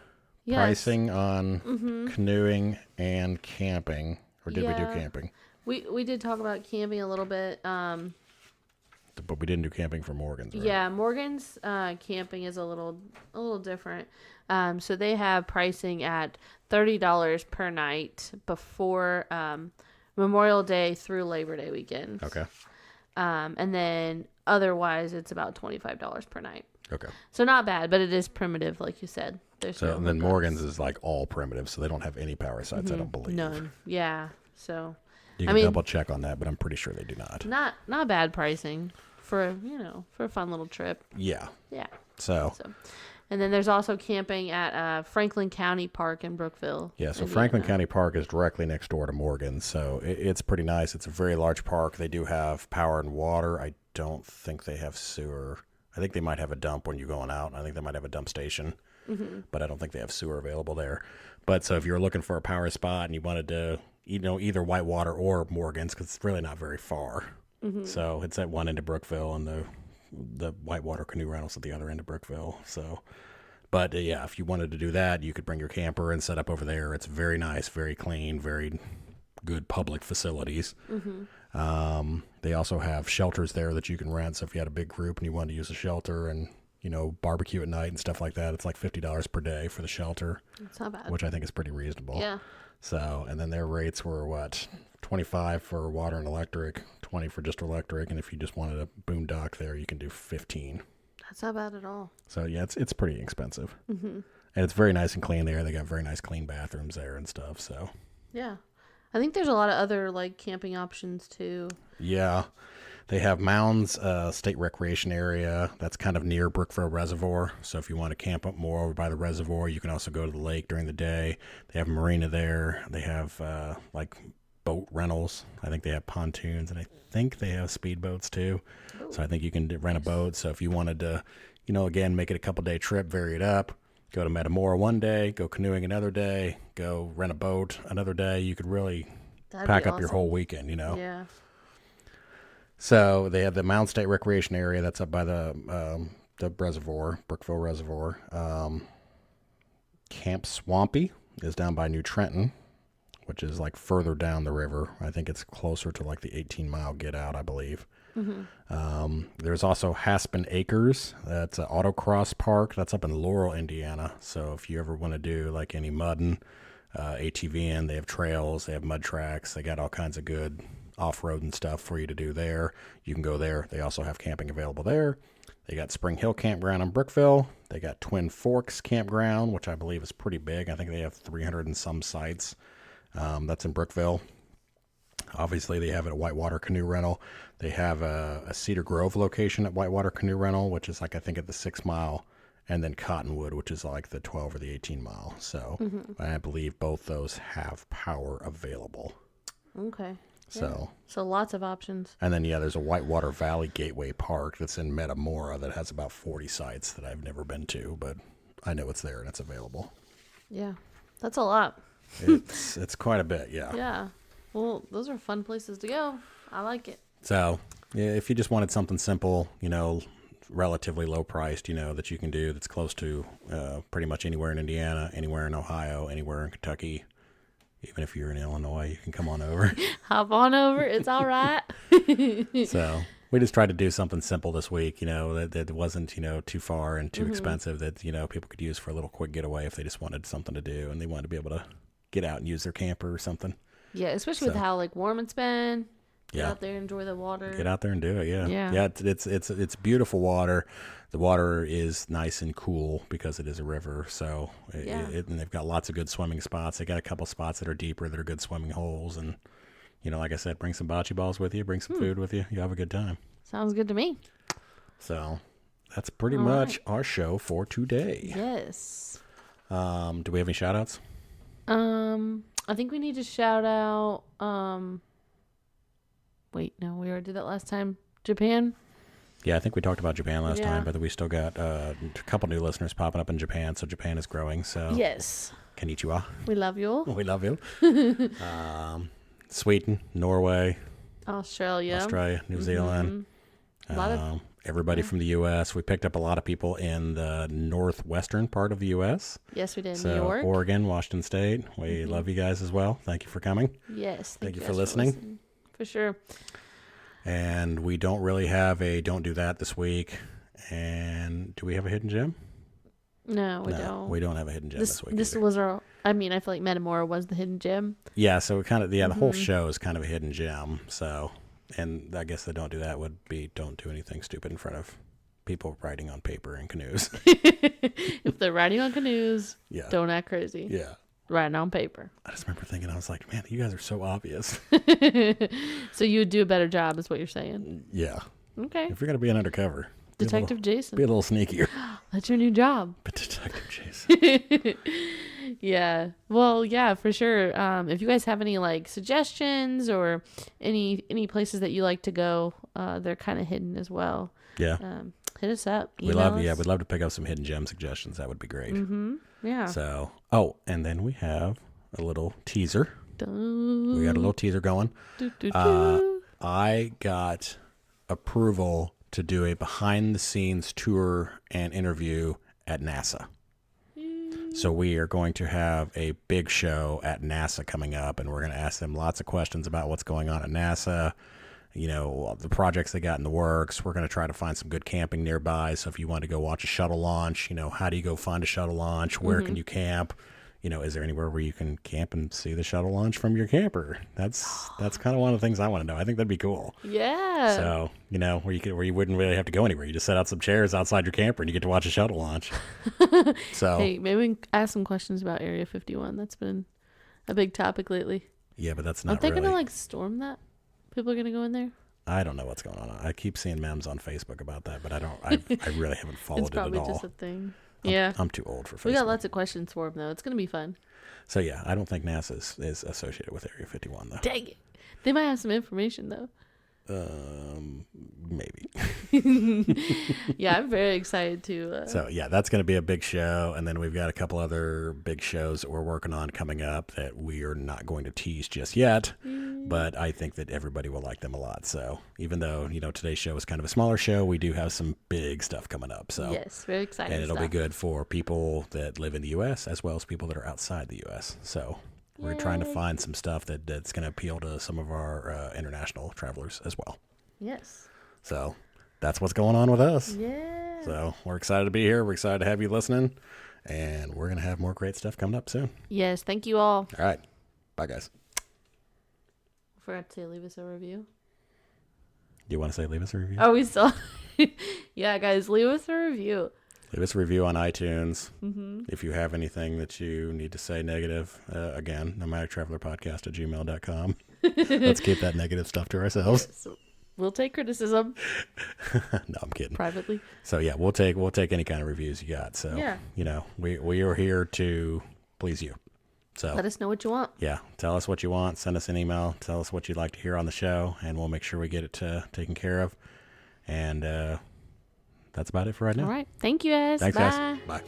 Yes. pricing on canoeing and camping, or did we do Yeah. camping? We did talk about camping a little bit. But we didn't do camping for Morgan's, right? Yeah, Morgan's camping is a little different. So they have pricing at $30 per night before Memorial Day through Labor Day weekend. Okay. And then otherwise it's about $25 per night. Okay. So not bad, but it is primitive, like you said. There's So no and then hookups. Morgan's is like all primitive, so they don't have any power sites, I don't believe. None. Yeah. So You I can mean- double check on that, but I'm pretty sure they do not. not bad pricing for a fun little trip. Yeah. Yeah. So And then there's also camping at Franklin County Park in Brookville. yeah, so Indiana. Franklin County Park is directly next door to Morgan, so it's pretty nice. It's a very large park. They do have power and water. I don't think they have sewer. I think they might have a dump when you're going out. I think they might have a dump station, but I don't think they have sewer available there. But so if you're looking for a power spot and you wanted to, either Whitewater or Morgan's, because it's really not very far. So it's at one end of Brookville, and the Whitewater canoe rentals at the other end of Brookville. So, but yeah, if you wanted to do that, you could bring your camper and set up over there. It's very nice, very clean, very good public facilities. They also have shelters there that you can rent. So if you had a big group and you wanted to use a shelter and barbecue at night and stuff like that, it's like $50 per day for the shelter, It's not bad. which I think is pretty reasonable. Yeah. So, and then their rates were what? 25 for water and electric, 20 for just electric, and if you just wanted a boondock there, you can do 15. That's not bad at all. So yeah, it's pretty expensive, and it's very nice and clean there. They got very nice clean bathrooms there and stuff. So Yeah. I think there's a lot of other camping options too. yeah, they have Mounds State Recreation Area that's kind of near Brookville Reservoir. So if you want to camp up more over by the reservoir, you can also go to the lake during the day. They have a marina there. They have boat rentals. I think they have pontoons, and I think they have speedboats too. So I think you can rent a boat. So if you wanted to, again, make it a couple-day trip, vary it up, go to Metamora one day, go canoeing another day, go rent a boat another day, you could really That'd pack be up your awesome. whole weekend, Yeah. So they have the Mound State Recreation Area that's up by the reservoir, Brookville Reservoir. Camp Swampy is down by New Trenton, which is further down the river. I think it's closer to the 18-mile get out, I believe. There's also Haspin Acres. That's an autocross park. That's up in Laurel, Indiana. So if you ever want to do any mudding, ATVing, they have trails, they have mud tracks. They got all kinds of good off-road and stuff for you to do there. You can go there. They also have camping available there. They got Spring Hill Campground in Brookville. They got Twin Forks Campground, which I believe is pretty big. I think they have 300 and some sites. That's in Brookville. Obviously, they have it at Whitewater Canoe Rental. They have a Cedar Grove location at Whitewater Canoe Rental, which is I think at the 6 mile, and then Cottonwood, which is the 12 or the 18 mile. So I believe both those have power available. Okay. So lots of options. And then, there's a Whitewater Valley Gateway Park that's in Metamora that has about 40 sites that I've never been to, but I know it's there and it's available. Yeah, that's a lot. It's quite a bit, yeah. Yeah. Well, those are fun places to go. I like it. So, yeah, if you just wanted something simple, relatively low priced, that you can do that's close to pretty much anywhere in Indiana, anywhere in Ohio, anywhere in Kentucky, even if you're in Illinois, you can come on over. Hop on over. It's all right. So we just tried to do something simple this week, that wasn't, too far and too expensive that, people could use for a little quick getaway if they just wanted something to do and they wanted to be able to get out and use their camper or something. Yeah, especially with how warm it's been. Get Yeah. out there, enjoy the water. Get out there and do it. Yeah. Yeah. Yeah. It's beautiful water. The water is nice and cool because it is a river. So, and they've got lots of good swimming spots. They got a couple spots that are deeper that are good swimming holes. And, like I said, bring some bocce balls with you, bring some food with you. You have a good time. Sounds good to me. So that's pretty much our show for today. Yes. Do we have any shout outs? I think we need to shout out, wait, no, we already did that last time. Japan. Yeah, I think we talked about Japan last time, but we still got a couple new listeners popping up in Japan, so Japan is growing. So yes, konnichiwa. We love you. We love you. Sweden, Norway, Australia, New Zealand. A lot of everybody from the U.S. We picked up a lot of people in the northwestern part of the U.S. Yes, we did. So New York, Oregon, Washington State. We love you guys as well. Thank you for coming. Yes, thank you for listening. For sure. And we don't really have a don't do that this week. And do we have a hidden gem? No, we don't. We don't have a hidden gem this week. This was our. I mean, I feel like Metamora was the hidden gem. Yeah, so it kind of the whole show is kind of a hidden gem. So, and I guess the don't do that would be don't do anything stupid in front of people riding on paper in canoes. If they're riding on canoes, don't act crazy. Yeah. Writing on paper. I just remember thinking, I was like, man, you guys are so obvious. So you would do a better job, is what you're saying. Yeah. Okay. If you're going to be an undercover. Detective Jason. Be a little sneakier. That's your new job. But Detective Jason. Yeah. Well, yeah, for sure. If you guys have any suggestions or any places that you like to go, they're kind of hidden as well. Yeah. Hit us up. We'd love to pick up some hidden gem suggestions. That would be great. Yeah. So, and then we have a little teaser. Dun. We got a little teaser going. I got approval to do a behind the scenes tour and interview at NASA. So we are going to have a big show at NASA coming up, and we're going to ask them lots of questions about what's going on at NASA, the projects they got in the works. We're going to try to find some good camping nearby. So if you want to go watch a shuttle launch, how do you go find a shuttle launch? Where can you camp? Is there anywhere where you can camp and see the shuttle launch from your camper? That's kind of one of the things I want to know. I think that'd be cool. Yeah. So, where you wouldn't really have to go anywhere. You just set out some chairs outside your camper and you get to watch a shuttle launch. So, hey, maybe we can ask some questions about Area 51. That's been a big topic lately. Yeah, but that's not Aren't they really... going to storm that? People are going to go in there? I don't know what's going on. I keep seeing memes on Facebook about that, but I really haven't followed it at all. It's probably just a thing. I'm too old for Facebook. We got lots of questions for them, though. It's going to be fun. So, yeah, I don't think NASA is associated with Area 51, though. Dang it. They might have some information, though. Maybe. Yeah, I'm very excited to. So, yeah, that's going to be a big show. And then we've got a couple other big shows that we're working on coming up that we are not going to tease just yet. But I think that everybody will like them a lot. So even though, today's show is kind of a smaller show, we do have some big stuff coming up. So yes, very exciting. And it'll be good for people that live in the U.S. as well as people that are outside the U.S. So we're trying to find some stuff that's going to appeal to some of our international travelers as well. Yes. So that's what's going on with us. Yeah. So we're excited to be here. We're excited to have you listening. And we're going to have more great stuff coming up soon. Yes. Thank you all. All right. Bye, guys. Forgot to say leave us a review. Do you want to say leave us a review? Oh, we still... Yeah, guys, leave us a review. Leave us a review on iTunes. If you have anything that you need to say negative, again, nomadictravelerpodcast@gmail.com. Let's keep that negative stuff to ourselves. So we'll take criticism. No, I'm kidding. Privately. So yeah, we'll take any kind of reviews you got. So yeah. We are here to please you. So let us know what you want. Yeah, tell us what you want. Send us an email. Tell us what you'd like to hear on the show, and we'll make sure we get it taken care of. And that's about it for right now. All right. Thank you, guys. Thanks, Bye. guys. Bye.